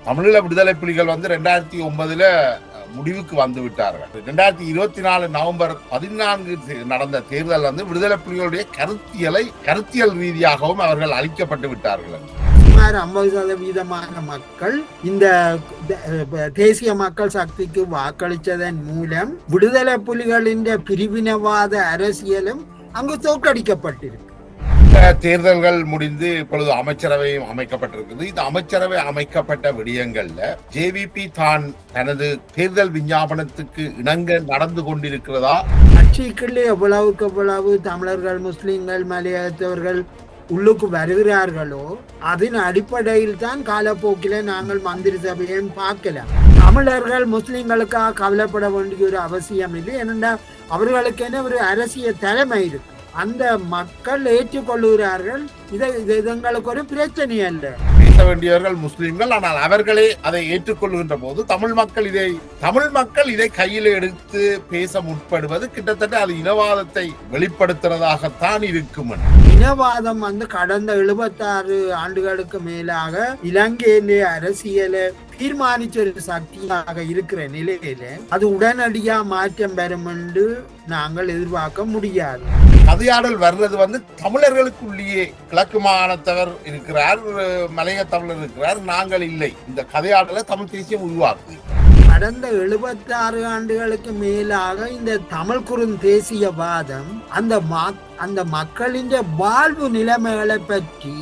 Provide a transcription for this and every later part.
தமிழீழ விடுதலை புலிகள் 2009 முடிவுக்கு வந்து விட்டார்கள். 2024 நவம்பர் 14 நடந்த தேர்தல் விடுதலை புலிகளுடைய கருத்தியல் ரீதியாகவும் அவர்கள் அழிக்கப்பட்டு விட்டார்கள். சுமார் 50% மக்கள் இந்த தேசிய மக்கள் சக்திக்கு வாக்களித்ததன் மூலம் விடுதலை புலிகளின் பிரிவினவாத அரசியலும் அங்கு தோற்கடிக்கப்பட்டிருக்கு. தேர்தல்கள் முடிந்து இப்பொழுது அமைச்சரவையும் அமைக்கப்பட்டிருக்குது. இந்த அமைச்சரவை அமைக்கப்பட்ட விடயங்கள்ல ஜேவிபி தான் தனது தேர்தல் விஞ்ஞாபனத்துக்கு இணங்க நடந்து கொண்டிருக்கிறதா? கட்சிக்குள்ளே எவ்வளவு தமிழர்கள், முஸ்லிம்கள், மலையாளத்தவர்கள் உள்ளுக்கு வருகிறார்களோ அதன் அடிப்படையில் தான் காலப்போக்கில நாங்கள் மந்திரி சபையையும் பார்க்கலாம். தமிழர்கள் முஸ்லிம்களுக்காக கவலைப்பட வேண்டிய ஒரு அவசியம் இல்லை. ஏனென்றா அவர்களுக்கென ஒரு அரசியல் தலைமை இருக்கு. அந்த மக்கள் ஏற்றுக்கொள்ளுகிறார்கள். இது எங்களுக்கு ஒரு பிரச்சனை அல்ல. பேச வேண்டியவர்கள் முஸ்லிம்கள், ஆனால் அவர்களே அதை ஏற்றுக்கொள்கின்ற போது தமிழ் மக்கள் இதை கையில் எடுத்து பேச முற்படுவது கிட்டத்தட்ட அது இனவாதத்தை வெளிப்படுத்துறதாகத்தான் இருக்கும். இனவாதம் கடந்த 76 ஆண்டுகளுக்கு மேலாக இலங்கையிலே அரசியலை தீர்மானிச்ச ஒரு சக்தியாக இருக்கிற நிலையில அது உடனடியா மாற்றம் பெறும் என்று நாங்கள் எதிர்பார்க்க முடியாது. கதையாடல் வர்றது தமிழர்களுக்குள்ளேயே கிழக்கு மாகாணத்தவர் இருக்கிறார், மலைய தமிழர் இருக்கிறார், நாங்கள் இல்லை. இந்த கதையாடலை தமிழ் தேசியம் உருவாக்குது. கடந்த 76 ஆண்டுகளுக்கு மேலாக இந்த தமிழ் குறுந்தேசியவாதம் அந்த மக்களின் வாழ்வு நிலைமைகளை பற்றி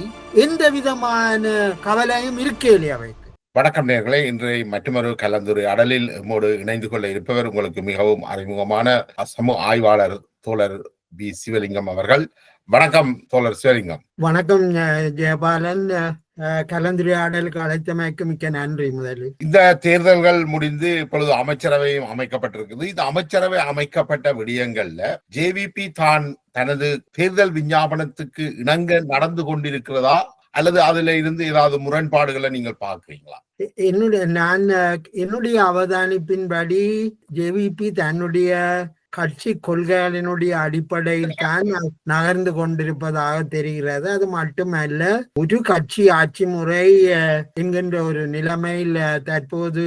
எந்த விதமான கவலையும் இருக்கே அவை. வணக்கம் நேயர்களே, இன்றைய மற்றொரு கலந்துரையாடலில் நம்மோடு இணைந்து கொள்ள இருப்பவர் உங்களுக்கு மிகவும் அறிமுகமான சமூக ஆய்வாளர் தோழர் பி. சிவலிங்கம் அவர்கள். வணக்கம் தோழர் சிவலிங்கம். வணக்கம் ஜெயபாலன். கலந்துரையாடலுக்கு அழைத்தமைக்கு மிக்க நன்றி. முதலில் இந்த தேர்தல்கள் முடிந்து இப்பொழுது அமைச்சரவையும் அமைக்கப்பட்டிருக்குது. இந்த அமைச்சரவை அமைக்கப்பட்ட விடயங்கள்ல ஜேவிபி தான் தனது தேர்தல் விஞ்ஞாபனத்துக்கு இணங்க நடந்து கொண்டிருக்கிறதா அல்லது அதுல இருந்து ஏதாவது முரண்பாடுகளை நீங்கள் பார்க்கிறீங்களா? என்னுடைய அவதானிப்பின்படி ஜேவிபி தன்னுடைய கட்சி கொள்கைகளினுடைய அடிப்படையில் தான் நகர்ந்து கொண்டிருப்பதாக தெரிகிறது. அது மட்டுமல்ல, ஒரு கட்சி ஆட்சி முறை என்கின்ற ஒரு நிலைமையில் தற்போது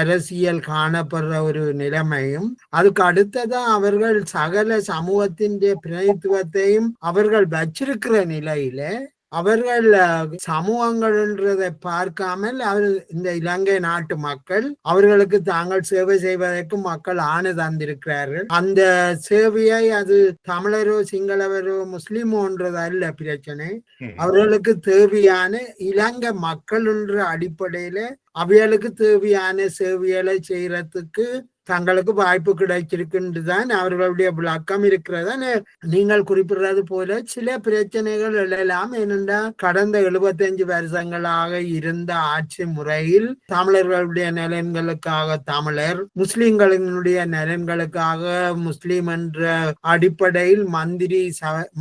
அரசியல் காணப்படுற ஒரு நிலைமையும், அதுக்கு அடுத்ததான் அவர்கள் சகல சமூகத்தின் பிரதிநிதித்துவத்தையும் அவர்கள் வச்சிருக்கிற நிலையில அவர்கள் சமூகங்கள்ன்றதை பார்க்காமல் இந்த இலங்கை நாட்டு மக்கள் அவர்களுக்கு தாங்கள் சேவை செய்வதற்கு மக்கள் ஆணை தந்திருக்கிறார்கள். அந்த சேவையை அது தமிழரோ சிங்களவரோ முஸ்லிமோன்றது அல்ல பிரச்சனை. அவர்களுக்கு தேவையான இலங்கை மக்கள் என்ற அடிப்படையில அவைகளுக்கு தேவையான சேவைகளை செய்யறதுக்கு தங்களுக்கு வாய்ப்பு கிடைச்சிருக்குன்றுதான் அவர்களுடைய விளக்கம் இருக்கிறதா. நீங்கள் குறிப்பிடுறது போல சில பிரச்சனைகள் எழலாம். ஏனென்றால் கடந்த 75 வருஷங்களாக இருந்த ஆட்சி முறையில் தமிழர்களுடைய நலன்களுக்காக தமிழர், முஸ்லிம்களினுடைய நலன்களுக்காக முஸ்லிம் என்ற அடிப்படையில்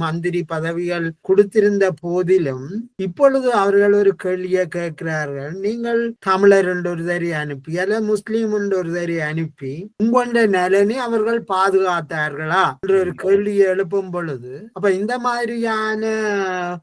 மந்திரி பதவிகள் கொடுத்திருந்த போதிலும் இப்பொழுது அவர்கள் ஒரு கேள்வியை கேட்கிறார்கள். நீங்கள் தமிழர் என்று ஒரு தரி அனுப்பி அல்ல முஸ்லீம் என்று ஒரு தரி அனுப்பி உங்களுடைய நலனை அவர்கள் பாதுகாத்தார்களா என்ற ஒரு கேள்வியை எழுப்பும் பொழுது, அப்ப இந்த மாதிரியான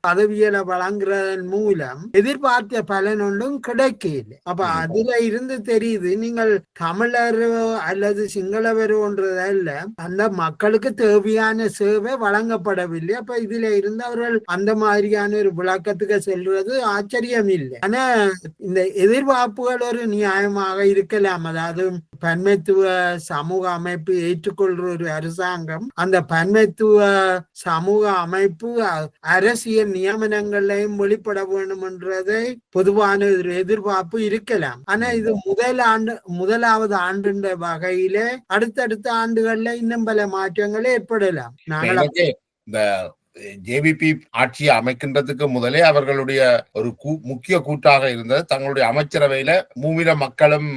பதவிகளை வழங்குறதன் மூலம் எதிர்பார்த்த பலன் ஒன்றும் கிடைக்கல. அப்ப அதுல இருந்து தெரியுது, நீங்கள் தமிழரோ அல்லது சிங்களவரோன்றதல்ல, அந்த மக்களுக்கு தேவையான சேவை வழங்கப்படவில்லை. அப்ப இதுல இருந்து அவர்கள் அந்த மாதிரியான ஒரு விளக்கத்துக்கு செல்வது ஆச்சரியம் இல்லை. ஆனா இந்த எதிர்பார்ப்புகள் ஒரு நியாயமாக இருக்கலாம். அதாவது பன்மைத்துவ சமூக அமைப்பு ஏற்றுக்கொள்ற ஒரு அரசாங்கம் அந்த பன்மைத்துவ சமூக அமைப்பு அரசியல் நியமனங்களையும் வெளிப்பட வேண்டும் என்றதை பொதுவான ஒரு எதிர்பார்ப்பு இருக்கலாம். ஆனா இது முதலாவது ஆண்டு வகையில அடுத்தடுத்த ஆண்டுகள்ல இன்னும் பல மாற்றங்கள் ஏற்படலாம். நாங்கள் ஜேவிபி ஆட்சியை அமைக்கின்றதுக்கு முதலே அவர்களுடைய ஒரு முக்கிய கூட்டாக இருந்தது தங்களுடைய அமைச்சரவையில மூவில மக்களும்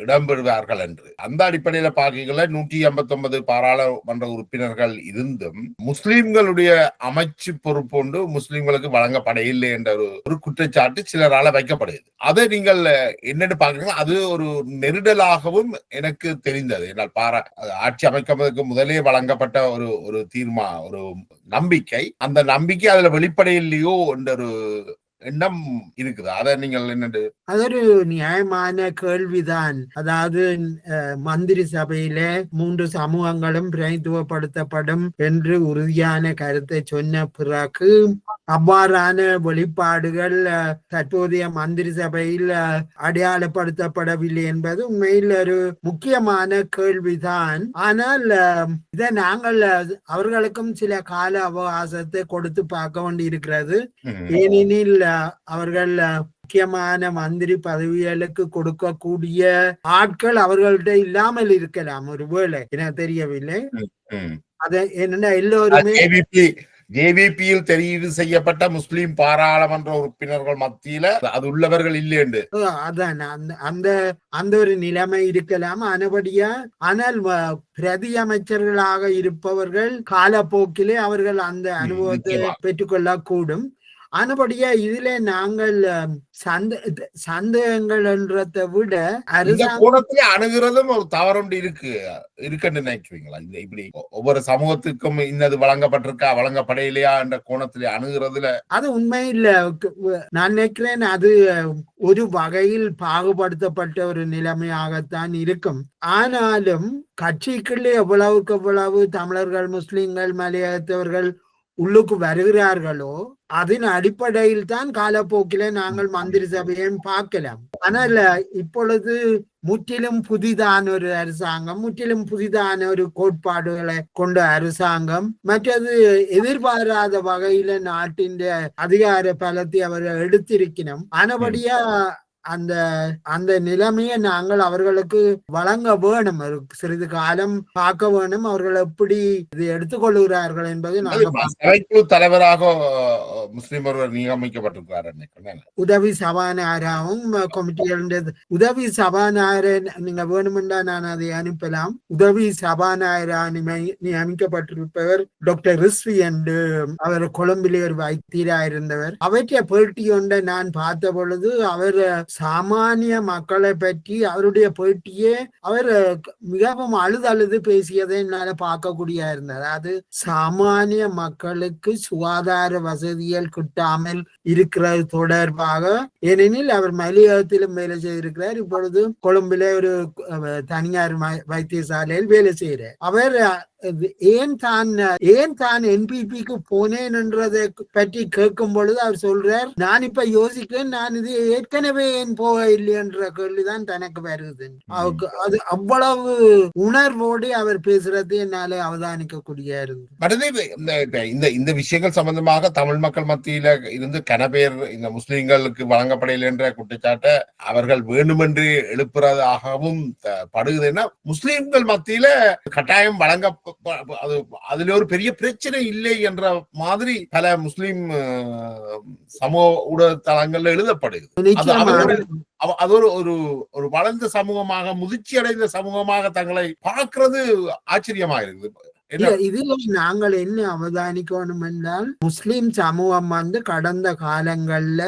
இடம்பெறுவார்கள் என்று. அந்த அடிப்படையில பார்க்கல 189 பாராளுமன்ற உறுப்பினர்கள் இருந்தும் முஸ்லிம்களுடைய அமைச்சு பொறுப்பொண்டு முஸ்லிம்களுக்கு வழங்கப்பட இல்லை என்ற ஒரு குற்றச்சாட்டு சிலரால வைக்கப்படுகிறது. அதை நீங்கள் என்னென்னு பார்க்கறீங்க? அது ஒரு நெருடலாகவும் எனக்கு தெரிந்தது. என்னால் ஆட்சி அமைக்கிறதுக்கு முதலே வழங்கப்பட்ட ஒரு தீர்மானம், ஒரு நம்பிக்கை, அந்த நம்பிக்கை அதுல வெளிப்படையிலேயோ என்ற ஒரு எண்ணம் இருக்குது. அதை நீங்கள் என்னண்டு? அது ஒரு நியாயமான கேள்விதான். அதாவது மந்திரி சபையில 3 சமூகங்களும் பிரதித்துவப்படுத்தப்படும் என்று உறுதியான கருத்தை சொன்ன பிறகு அவ்வாறான வெளிப்பாடுகள் தற்போதைய மந்திரி சபையில் அடையாளப்படுத்தப்படவில்லை என்பது உண்மையில் ஒரு முக்கியமான கேள்விதான். ஆனால் இதை நாங்கள் அவர்களுக்கும் சில கால அவகாசத்தை கொடுத்து பார்க்க வேண்டியிருக்கிறது. ஏனெனில் அவர்கள் முக்கியமான மந்திரி பதவிகளுக்கு கொடுக்கக்கூடிய ஆட்கள் அவர்கள்ட்ட இல்லாமல் இருக்கலாம் ஒருவேளை, எனக்கு தெரியவில்லை. அது என்னன்னா எல்லோருமே ஜேவிபியில் தெரிவு செய்யப்பட்ட முஸ்லிம் பாராளுமன்ற உறுப்பினர்கள் மத்தியில அது உள்ளவர்கள் இல்லை என்று அதான் அந்த அந்த ஒரு நிலைமை இருக்கலாம். ஆனபடியா ஆனால் பிரதி அமைச்சர்களாக இருப்பவர்கள் காலப்போக்கிலே அவர்கள் அந்த அனுபவத்தை பெற்றுக்கொள்ள கூடும். ஆனபடியா இதுல நாங்கள் சந்தேகங்கள் என்றதை விட கோணத்திலே அணுகிறதும் ஒரு தவறுண்டு இருக்குன்னு நினைக்கிறீங்களா? இப்படி ஒவ்வொரு சமூகத்துக்கும் இன்னது வழங்கப்பட்டிருக்கா வழங்கப்படையிலையா என்ற கோணத்திலே அணுகிறதுல அது உண்மையில் நான் நினைக்கிறேன் அது ஒரு வகையில் பாகுபடுத்தப்பட்ட ஒரு நிலைமையாகத்தான் இருக்கும். ஆனாலும் கட்சிக்குள்ளே எவ்வளவுக்கு எவ்வளவு தமிழர்கள், முஸ்லிம்கள், மலையகத்தவர்கள் உள்ளுக்கு வருகிறார்களோ அதன் அடிப்படையில் தான் காலப்போக்கில நாங்கள் மந்திரி சபையையும் பார்க்கலாம். ஆனால் இப்பொழுது முற்றிலும் புதிதான ஒரு அரசாங்கம், முற்றிலும் புதிதான ஒரு கோட்பாடுகளை கொண்ட அரசாங்கம், மற்றது எதிர்பாராத வகையில நாட்டின் அதிகார பலத்தை அவர்கள் எடுத்திருக்கணும். ஆனபடியா அந்த அந்த நிலைமையை நாங்கள் அவர்களுக்கு வழங்க வேணும். சிறிது காலம் பார்க்க வேணும் அவர்கள் எப்படி இது எடுத்துக்கொள்கிறார்கள் என்பதை நாங்கள் தலைவராக முஸ்லிம் ஒருவர் நியமிக்கப்பட்டிருக்கிறார். உதவி சபாநாயகராகவும் கமிட்டிகள் உதவி சபாநாயகர் நீங்க வேணுமென்றா நான் அதை அனுப்பலாம். உதவி சபாநாயகராக நியமிக்கப்பட்டிருப்பவர் டாக்டர் ரிஸ்வி என்று அவர் கொழும்பிலே ஒரு வைத்தியராயிருந்தவர். அவற்றை பேட்டி ஒன்றை நான் பார்த்த பொழுது அவர் சாமானிய மக்களை பற்றி அவருடைய பேட்டியே அவர் மிகவும் அழுது பேசியதை என்னால பார்க்கக்கூடிய இருந்தது. அது சாமானிய மக்களுக்கு சுகாதார வசதிகள் கிட்டாமல் இருக்கிறது தொடர்பாக. ஏனெனில் அவர் மலையகத்திலும் வேலை செய்திருக்கிறார். இப்பொழுது கொழும்பிலே ஒரு தனியார் வைத்தியசாலையில் வேலை செய்கிறார். அவர் ஏன் தான் என்பிபிக்கு போனேன் என்றதை பற்றி கேட்கும் பொழுது அவர் சொல்றார், நான் இப்ப யோசிக்கிறேன், நான் இது ஏற்கனவே ஏன் போக இல்லை என்ற கேள்விதான் தனக்கு வருது. அது அவ்வளவு உணர்வோடு அவர் பேசுறது என்னால அவதானிக்க கூடிய இருந்து. இந்த விஷயங்கள் சம்பந்தமாக தமிழ் மக்கள் மத்தியில இருந்து கனபேர் இந்த முஸ்லிம்களுக்கு வழங்கப்படையில் என்ற குற்றச்சாட்டை அவர்கள் வேண்டுமென்று எழுப்புறதாகவும் படுகுதுன்னா முஸ்லிம்கள் மத்தியில கட்டாயம் வழங்க அதுல ஒரு பெரிய பிரச்சனை இல்லை என்ற மாதிரி பல முஸ்லிம் சமூக ஊடகத்தளங்கள்ல எழுதப்படுது. அது ஒரு வளர்ந்த சமூகமாக, முதிர்ச்சி அடைந்த சமூகமாக தங்களை பார்க்கிறது ஆச்சரியமா இருக்குது. இதுல நாங்கள் என்ன அவதானிக்கணும் என்றால், முஸ்லிம் சமூகம் கடந்த காலங்கள்ல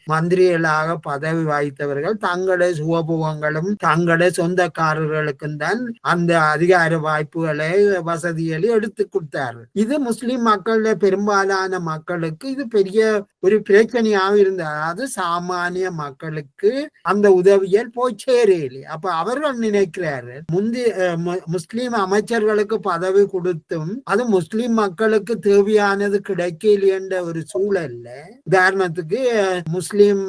மந்திரிகளாக பதவி வாய்த்தவர்கள் தங்களுடைய சுகபோகங்களும் தங்களுடைய சொந்தக்காரர்களுக்கும் தான் அந்த அதிகார வாய்ப்புகளை வசதிகளை எடுத்து கொடுத்தார்கள். இது முஸ்லிம் மக்கள பெரும்பாலான மக்களுக்கு இது பெரிய ஒரு பிரச்சனையாக இருந்தது. அதாவது சாமானிய மக்களுக்கு அந்த உதவிகள் போய் சேரலை. அப்ப அவர்கள் நினைக்கிறார்கள் முஸ்லிம் அமைச்சர்களுக்கு பதவி கொடுத்தும் அது முஸ்லிம் மக்களுக்கு தேவையானது கிடைக்கல என்ற ஒரு சூழல்ல, உதாரணத்துக்கு முஸ்லிம்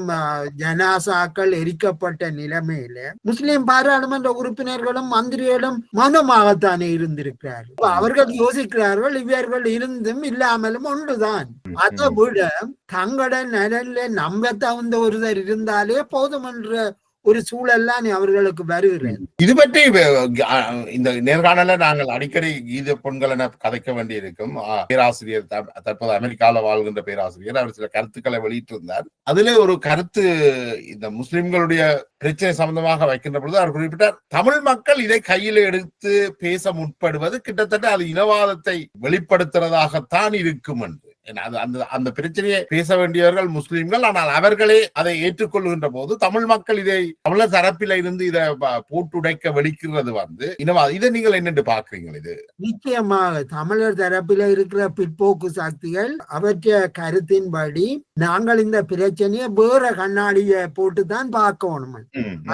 ஜனாசாக்கள் எரிக்கப்பட்ட நிலைமையில முஸ்லிம் பாராளுமன்ற உறுப்பினர்களும் மந்திரிகளும் மௌனமாகத்தானே இருந்திருக்கிறார்கள். அவர்கள் யோசிக்கிறார்கள் இவர்கள் இருந்தும் இல்லாமலும் ஒன்றுதான். அதை விட தங்களோட நலன்ல நம்ப தகுந்த ஒருவர் இருந்தாலே போதும் என்ற ஒரு சூழல்லாம் அவர்களுக்கு வருகிறது. இது பற்றி இந்த நேர்காணல நாங்கள் அடிக்கடி கீத பொண்கள் என கதைக்க வேண்டியிருக்கும். பேராசிரியர், தற்போது அமெரிக்காவில் வாழ்கின்ற பேராசிரியர், அவர் சில கருத்துக்களை வெளியிட்டிருந்தார். அதுல ஒரு கருத்து இந்த முஸ்லிம்களுடைய பிரச்சனை சம்பந்தமாக வைக்கின்ற பொழுது அவர் குறிப்பிட்டார், தமிழ் மக்கள் இதை கையில எடுத்து பேச முற்படுவது கிட்டத்தட்ட அது இனவாதத்தை வெளிப்படுத்துறதாகத்தான் இருக்கும் என்று. அது அந்த அந்த பிரச்சனையை பேச வேண்டியவர்கள் முஸ்லிம்கள். ஆனால் அவர்களே அதை ஏற்றுக்கொள்கின்ற போது தமிழ் மக்கள் இதை தமிழர் தரப்பில இருந்து இதை போட்டுடைக்க வெளிக்கிறது இதை நீங்கள் என்னென்று பாக்குறீங்க? இது நிச்சயமாக தமிழர் தரப்பில இருக்கிற பிற்போக்கு சக்திகள் அவற்றை கருத்தின்படி நாங்கள் இந்த பிரச்சனையை வேற கண்ணாடியை போட்டுதான் பார்க்கணும்.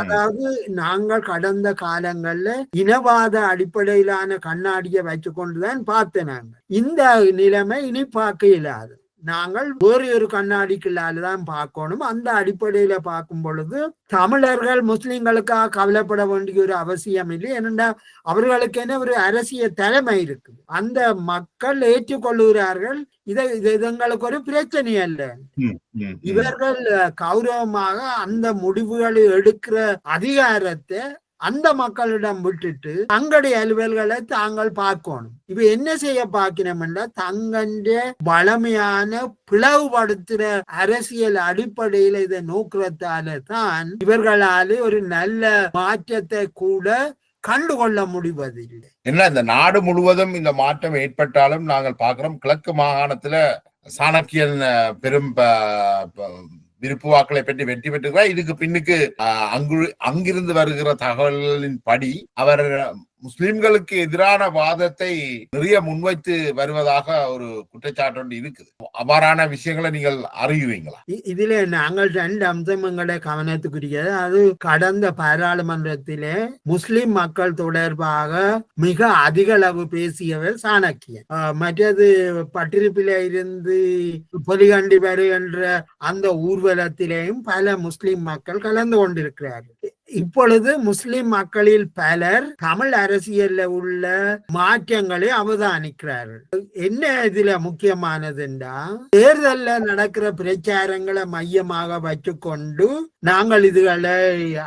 அதாவது நாங்கள் கடந்த காலங்கள்ல இனவாத அடிப்படையிலான கண்ணாடியை வச்சு கொண்டுதான் பார்த்தேன். இந்த நிலைமை இனி பார்க்க இயலாது. நாங்கள் வேறு ஒரு கண்ணாடிக்குள்ளால்தான் பார்க்கணும். அந்த அடிப்படையில பார்க்கும் பொழுது தமிழர்கள் முஸ்லிம்களுக்காக கவலைப்பட வேண்டிய ஒரு அவசியம் இல்லை. ஏனென்றா அவர்களுக்கென ஒரு அரசியல் தலைமை இருக்கு. அந்த மக்கள் ஏற்றுக்கொள்ளுகிறார்கள். இதை எங்களுக்கு ஒரு பிரச்சனை அல்ல. இவர்கள் கௌரவமாக அந்த முடிவுகளை எடுக்கிற அதிகாரத்தை அந்த மக்களிடம் விட்டுட்டு தங்களுடைய அலுவல்களை தாங்கள் பார்க்கணும். இப்ப என்ன செய்ய பார்க்கணும்னா தங்கண்ட வளமையான பிளவுபடுத்துற அரசியல் அடிப்படையில இதை நோக்கிறதால தான் இவர்களால ஒரு நல்ல மாற்றத்தை கூட கண்டுகொள்ள முடிவதில்லை. என்ன இந்த நாடு முழுவதும் இந்த மாற்றம் ஏற்பட்டாலும் நாங்கள் பார்க்கிறோம் கிழக்கு மாகாணத்துல சாணக்கியன் பெரும் விருப்பு வாக்களை பெற்று வெற்றி பெற்றுக்கிறார். இதுக்கு பின்னுக்கு அங்கிருந்து வருகிற தகவல்களின் படி அவர் முஸ்லிம்களுக்கு எதிரான வாதத்தை நிறைய முன்வைத்து வருவதாக ஒரு குற்றச்சாட்டு இருக்குது. அவ்வாறான விஷயங்களை நீங்கள் அறியுவீங்களா? இதுல நாங்கள் 2 அம்சம் எங்களை கவனத்துக்குரியது. அது கடந்த பாராளுமன்றத்திலே முஸ்லிம் மக்கள் தொடர்பாக மிக அதிக அளவு பேசியவர் சாணக்கியன். மற்றது பட்டிருப்பில இருந்து பொலிகண்டி வருகின்ற அந்த ஊர்வலத்திலேயும் பல முஸ்லிம் மக்கள் கலந்து கொண்டிருக்கிறார்கள். இப்பொழுது முஸ்லிம் மக்களில் பலர் தமிழ் அரசியல்ல உள்ள மாற்றங்களை அவதானிக்கிறார்கள். என்ன இதுல முக்கியமானதுண்டா தேர்தல்ல நடக்கிற பிரச்சாரங்களை மையமாக வச்சுக்கொண்டு நாங்கள் இதுகளை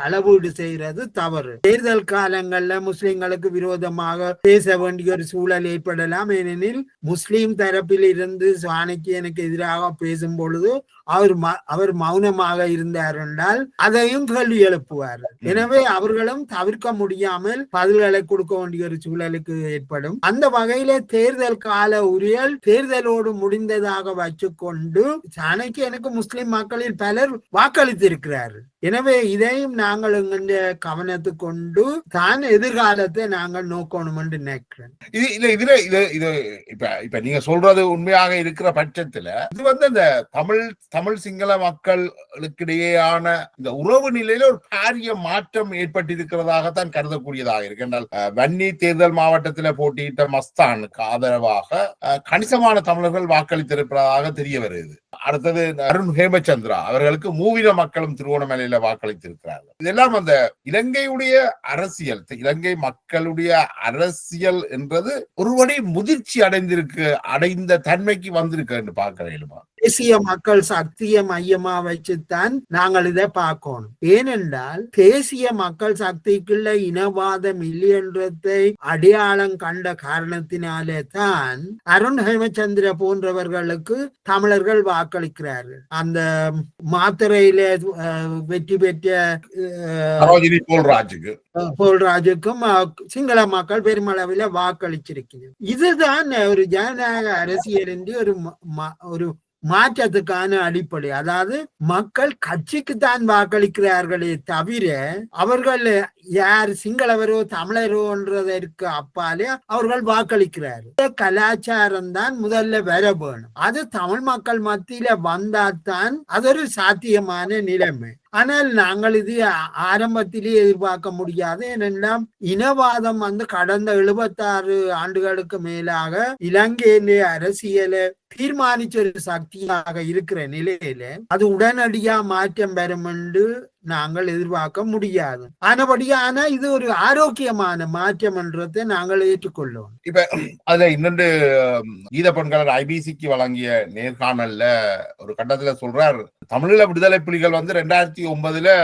அளவீடு செய்யறது தவறு. தேர்தல் காலங்கள்ல முஸ்லிம்களுக்கு விரோதமாக பேச வேண்டிய ஒரு சூழல் ஏற்படலாம். ஏனெனில் முஸ்லிம் தரப்பில் இருந்து சாணக்கியனுக்கு எதிராக பேசும் பொழுது அவர் மௌனமாக இருந்தார் என்றால் அதையும் கேள்வி எழுப்புவார்கள். எனவே அவர்களும் தவிர்க்க முடியாமல் பதில்களை கொடுக்க வேண்டிய ஒரு சூழலுக்கு ஏற்படும். அந்த வகையில தேர்தல் கால உரியல் தேர்தலோடு முடிந்ததாக வச்சுக்கொண்டு சாணக்கியனுக்கு முஸ்லிம் மக்களில் பலர் வாக்களித்திருக்கிறார்கள். எனவே இதையும் நாங்கள் எங்க கவனத்து கொண்டு தான் எதிர்காலத்தை நாங்கள் நோக்கணும் என்று நினைக்கிறேன். இப்ப நீங்க சொல்றது உண்மையாக இருக்கிற பட்சத்துல இது இந்த தமிழ் சிங்கள மக்களுக்கிடையேயான இந்த உறவு நிலையில ஒரு பாரிய மாற்றம் ஏற்பட்டிருக்கிறதாகத்தான் கருதக்கூடியதாக இருக்கு. என்றால் வன்னி தேர்தல் மாவட்டத்தில் போட்டியிட்ட மஸ்தானுக்கு ஆதரவாக கணிசமான தமிழர்கள் வாக்களித்திருப்பதாக தெரிய வருகிறது. அடுத்தது அருண் ஹேமச்சந்திரா அவர்களுக்கு மூவின மக்களும் திருவோணமலையில வாக்களித்திருக்கிறார்கள். இதெல்லாம் அந்த இலங்கையுடைய அரசியல், இலங்கை மக்களுடைய அரசியல் என்றது ஒருவரை முதிர்ச்சி அடைந்த தன்மைக்கு வந்திருக்கு என்று பார்க்க வேண்டுமா? தேசிய மக்கள் சக்தியை மையமா வச்சுத்தான் நாங்கள் இதை பார்க்கணும். ஏனென்றால் தேசிய மக்கள் சக்திக்குள்ள இனவாதம் இல்லை என்றதை அடையாளம் கண்ட காரணத்தினாலே தான் அருண் ஹேமச்சந்திர போன்றவர்களுக்கு தமிழர்கள் வாக்களிக்கிறார்கள். அந்த மாத்திரையில வெற்றி பெற்ற போல்ராஜுக்கும் சிங்கள மக்கள் பெருமளவில் வாக்களிச்சிருக்கிறது. இதுதான் ஒரு ஜனநாயக அரசியல் என்று ஒரு மாற்றத்துக்கான அடிப்படை. அதாவது மக்கள் கட்சிக்கு தான் வாக்களிக்கிறார்களே தவிர அவர்கள் யார் சிங்களவரோ தமிழரோன்றதற்கு அப்பாலே அவர்கள் வாக்களிக்கிறார்கள். இந்த கலாச்சாரம் தான் முதல்ல வர வேணும். அது தமிழ் மக்கள் மத்தியில வந்தால்தான் அது ஒரு சாத்தியமான நிலைமை. ஆனால் நாங்கள் இது ஆரம்பத்திலேயே எதிர்பார்க்க முடியாது. ஏனென்றால் இனவாதம் கடந்த 76 ஆண்டுகளுக்கு மேலாக இலங்கையிலே அரசியலை தீர்மானிச்ச ஒரு சக்தியாக இருக்கிற நிலையில அது உடனடியா மாற்றம் பெறும் என்று நாங்கள் எதிர்பார்க்க முடியாது. ஆனா இது ஒரு ஆரோக்கியமான மாற்றம் என்றதை நாங்கள் ஏற்றுக்கொள்ளுவோம். இப்ப அதுல இன்னொன்று கீத பொன்கலர் ஐபிசிக்கு வழங்கிய நேர்காணல்ல ஒரு கட்டத்துல சொல்றார், தமிழீழ விடுதலை புலிகள் 2009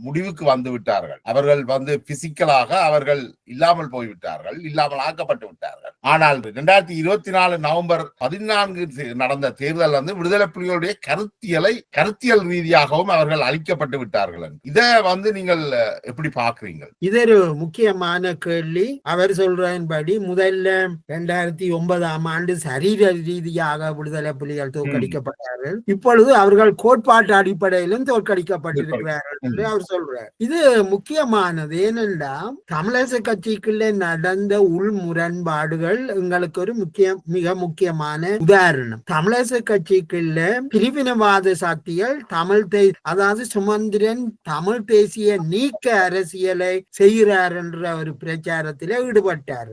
முடிவுக்கு வந்து விட்டார்கள். அவர்கள் பிசிக்கலாக அவர்கள் இல்லாமல் போய்விட்டார்கள், இல்லாமல் ஆக்கப்பட்டு விட்டார்கள். ஆனால் 2024 நவம்பர் 14 நடந்த தேர்தல் விடுதலை புலிகளுடைய கருத்தியல் ரீதியாகவும் அவர்கள் அழிக்கப்பட்டு விட்டார்கள் இருக்கிறார்கள். இத நீங்கள் எப்படி பாக்குறீங்க? இது ஒரு முக்கியமான கேள்வி. அவர் சொல்றதன்படி முதல்ல 2009 சரீர ரீதியாக விடுதலை புலிகள் தோற்கடிக்கப்பட்டார்கள். இப்பொழுது அவர்கள் கோட்பாட்டு அடிப்படையிலும் தோற்கடிக்கப்பட்டிருக்கிறார்கள் என்று அவர் சொல்றார். இது முக்கியமானது. ஏனென்றா தமிழரசு கட்சிக்குள்ள நடந்த உள் முரண்பாடுகள் எங்களுக்கு ஒரு மிக முக்கியமான உதாரணம். தமிழரசு கட்சிக்குள்ள பிரிவினவாத சக்திகள் அதாவது சுமந்திரன் தமிழ் தேசிய நீக்க அரசியலை செய்கிறார் என்ற ஒரு பிரச்சாரத்திலே ஈடுபட்டார்.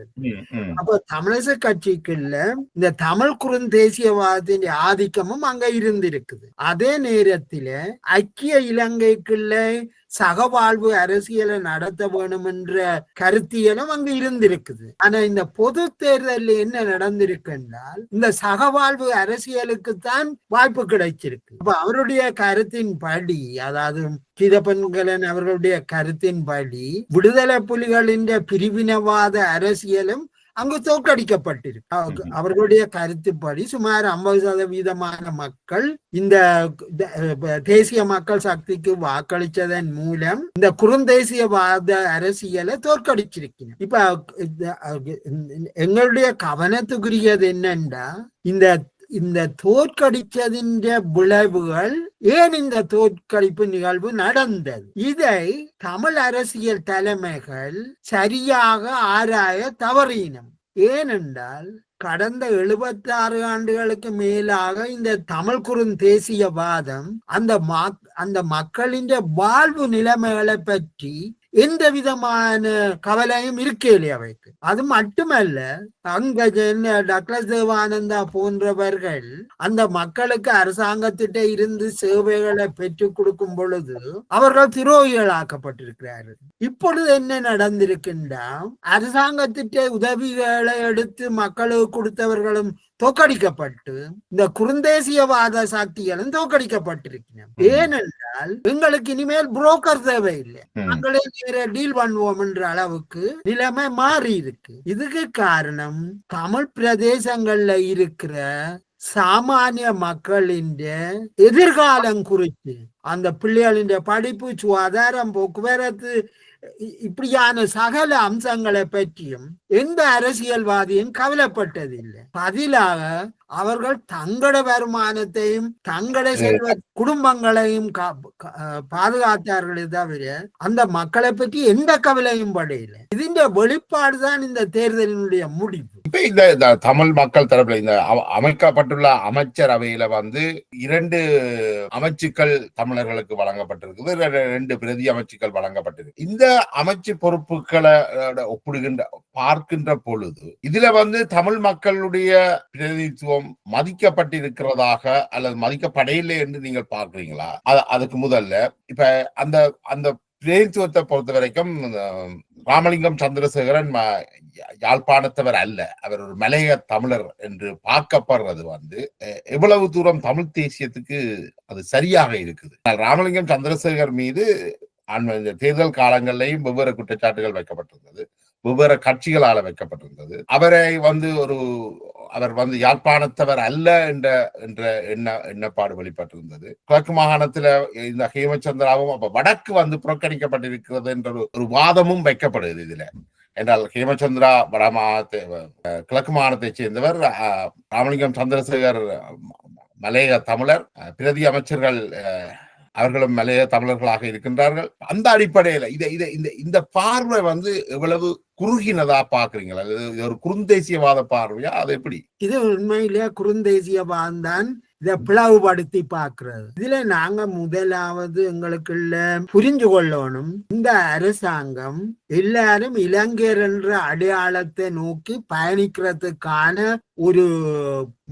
அப்ப தமிழரசு கட்சிக்குள்ள இந்த தமிழ் குறுந்தேசியவாதத்தின் ஆதிக்கமும் அங்க இருந்திருக்குது. அதே நேரத்தில் ஐக்கிய இலங்கைக்குள்ள சகவாழ்வு அரசியலை நடத்த வேணும் என்ற கருத்தியலும் அங்கு இருந்திருக்குது. ஆனா இந்த பொது தேர்தலில் என்ன நடந்திருக்கு என்றால் இந்த சகவாழ்வு அரசியலுக்குத்தான் வாய்ப்பு கிடைச்சிருக்கு. அப்ப அவருடைய கருத்தின்படி, அதாவது கீதப்பன்களன் அவர்களுடைய கருத்தின்படி விடுதலை புலிகளின் பிரிவினவாத அரசியலும் அங்கு தோற்கடிக்கப்பட்டிருக்கு. அவர்களுடைய கருத்துப்படி சுமார் 50% மக்கள் இந்த தேசிய மக்கள் சக்திக்கு வாக்களித்ததன் மூலம் இந்த குறுந்தேசியவாத அரசியலை தோற்கடிச்சிருக்கணும். இப்ப எங்களுடைய கவனத்துக்குரியது என்னன்னா இந்த தோற்கடிச்சதின் விளைவுகள், ஏன் இந்த தோற்கடிப்பு நிகழ்வு நடந்தது, இதை தமிழ் அரசியல் தலைமைகள் சரியாக ஆராய தவறினம். ஏனென்றால் கடந்த 76 ஆண்டுகளுக்கு மேலாக இந்த தமிழ் குறுந்தேசியவாதம் அந்த மக்களின் வாழ்வு நிலைமைகளை பற்றி எந்த விதமான கவலையும் இருக்கலையே அவைக்கு. அது மட்டுமல்ல, அங்க டக்ளஸ் தேவானந்தா போன்றவர்கள் அந்த மக்களுக்கு அரசாங்கத்திட்ட இருந்து சேவைகளை பெற்றுக் கொடுக்கும் பொழுது அவர்கள் துரோகிகளாக்கப்பட்டிருக்கிறார்கள். இப்பொழுது என்ன நடந்திருக்கின்றா, அரசாங்கத்திட்ட உதவிகளை எடுத்து மக்களுக்கு கொடுத்தவர்களும் தோற்கடிக்கப்பட்டு இந்த குறுந்தேசியவாத சக்திகளும் தோற்கடிக்கப்பட்டிருக்கிறோம். ஏனென்றால் எங்களுக்கு இனிமேல் புரோக்கர் தேவையில்லை, நாங்களே டீல் பண்ணுவோம் என்ற அளவுக்கு நிலைமை மாறி இருக்கு. இதுக்கு காரணம் தமிழ் பிரதேசங்கள்ல இருக்கிற சாமானிய மக்களின் எதிர்காலம் குறித்து, அந்த பிள்ளைகளின் படிப்பு, சுகாதாரம், போக்குவரத்து, இப்படியான சகல அம்சங்களை பற்றியும் எந்த அரசியல்வாதியும் கவலைப்பட்டதில்லை. பதிலாக அவர்கள் தங்கள வருமானத்தையும் தங்கள செல்வ குடும்பங்களையும் பாதுகாத்தார்களே தவிர அந்த மக்களை பற்றி எந்த கவலையும் படையில. இதுன்ற வெளிப்பாடுதான் இந்த தேர்தலினுடைய முடிவு. இப்ப இந்த தமிழ் மக்கள் தரப்புல இந்த அமைக்கப்பட்டுள்ள அமைச்சரவையில 2 அமைச்சுக்கள் தமிழர்களுக்கு வழங்கப்பட்டிருக்குது, 2 பிரதி அமைச்சுக்கள் வழங்கப்பட்டிருக்கு. இந்த அமைச்சு பொறுப்புகளை பார்க்கின்ற பொழுது இதுல தமிழ் மக்களுடைய பிரதிநிதித்துவம் மதிக்கப்பட்டிருக்கிறதாக அல்லது மதிக்கப்படையில்லை என்று நீங்கள் பார்க்கிறீங்களா? அதுக்கு முதல்ல இப்ப அந்த பிரதிநிதித்துவத்தை பொறுத்த வரைக்கும் ராமலிங்கம் சந்திரசேகரன் யாழ்ப்பாணத்தவர் அல்ல, அவர் ஒரு மலைய தமிழர் என்று பார்க்கப்படுறது எவ்வளவு தூரம் தமிழ் தேசியத்துக்கு அது சரியாக இருக்குது? ராமலிங்கம் சந்திரசேகர் மீது தேர்தல் காலங்களிலேயும் வெவ்வேறு குற்றச்சாட்டுகள் வைக்கப்பட்டிருந்தது, வெவ்வேறு கட்சிகளால் வைக்கப்பட்டிருந்தது. அவரை அவர் யாழ்ப்பாணத்தவர் அல்ல என்ற எண்ணப்பாடு வெளிப்பட்டிருந்தது. கிழக்கு மாகாணத்துல இந்த ஹேமச்சந்திராவும் அப்ப வடக்கு புறக்கணிக்கப்பட்டிருக்கிறது என்ற ஒரு வாதமும் வைக்கப்படுது இதுல. என்றால் ஹேமச்சந்திரா கிழக்கு மாகாணத்தை சேர்ந்தவர், ராமலிங்கம் சந்திரசேகர் மலைய தமிழர், பிரதி அமைச்சர்கள் அவர்களும் மலைய தமிழர்களாக இருக்கின்றார்கள். அந்த அடிப்படையில இந்த பார்வை எவ்வளவு குறுகினதா பாக்குறீங்களா? ஒரு குறுந்தேசியவாத பார்வையா? அது எப்படி? இது உண்மையிலேயே குறுந்தேசியவாதம் தான். இதை பிளவுபடுத்தி பார்க்கிறது. இதுல நாங்க முதலாவது எங்களுக்குள்ள புரிஞ்சு கொள்ளணும், இந்த அரசாங்கம் எல்லாரும் இளைஞர் என்ற அடையாளத்தை நோக்கி பயணிக்கிறதுக்கான ஒரு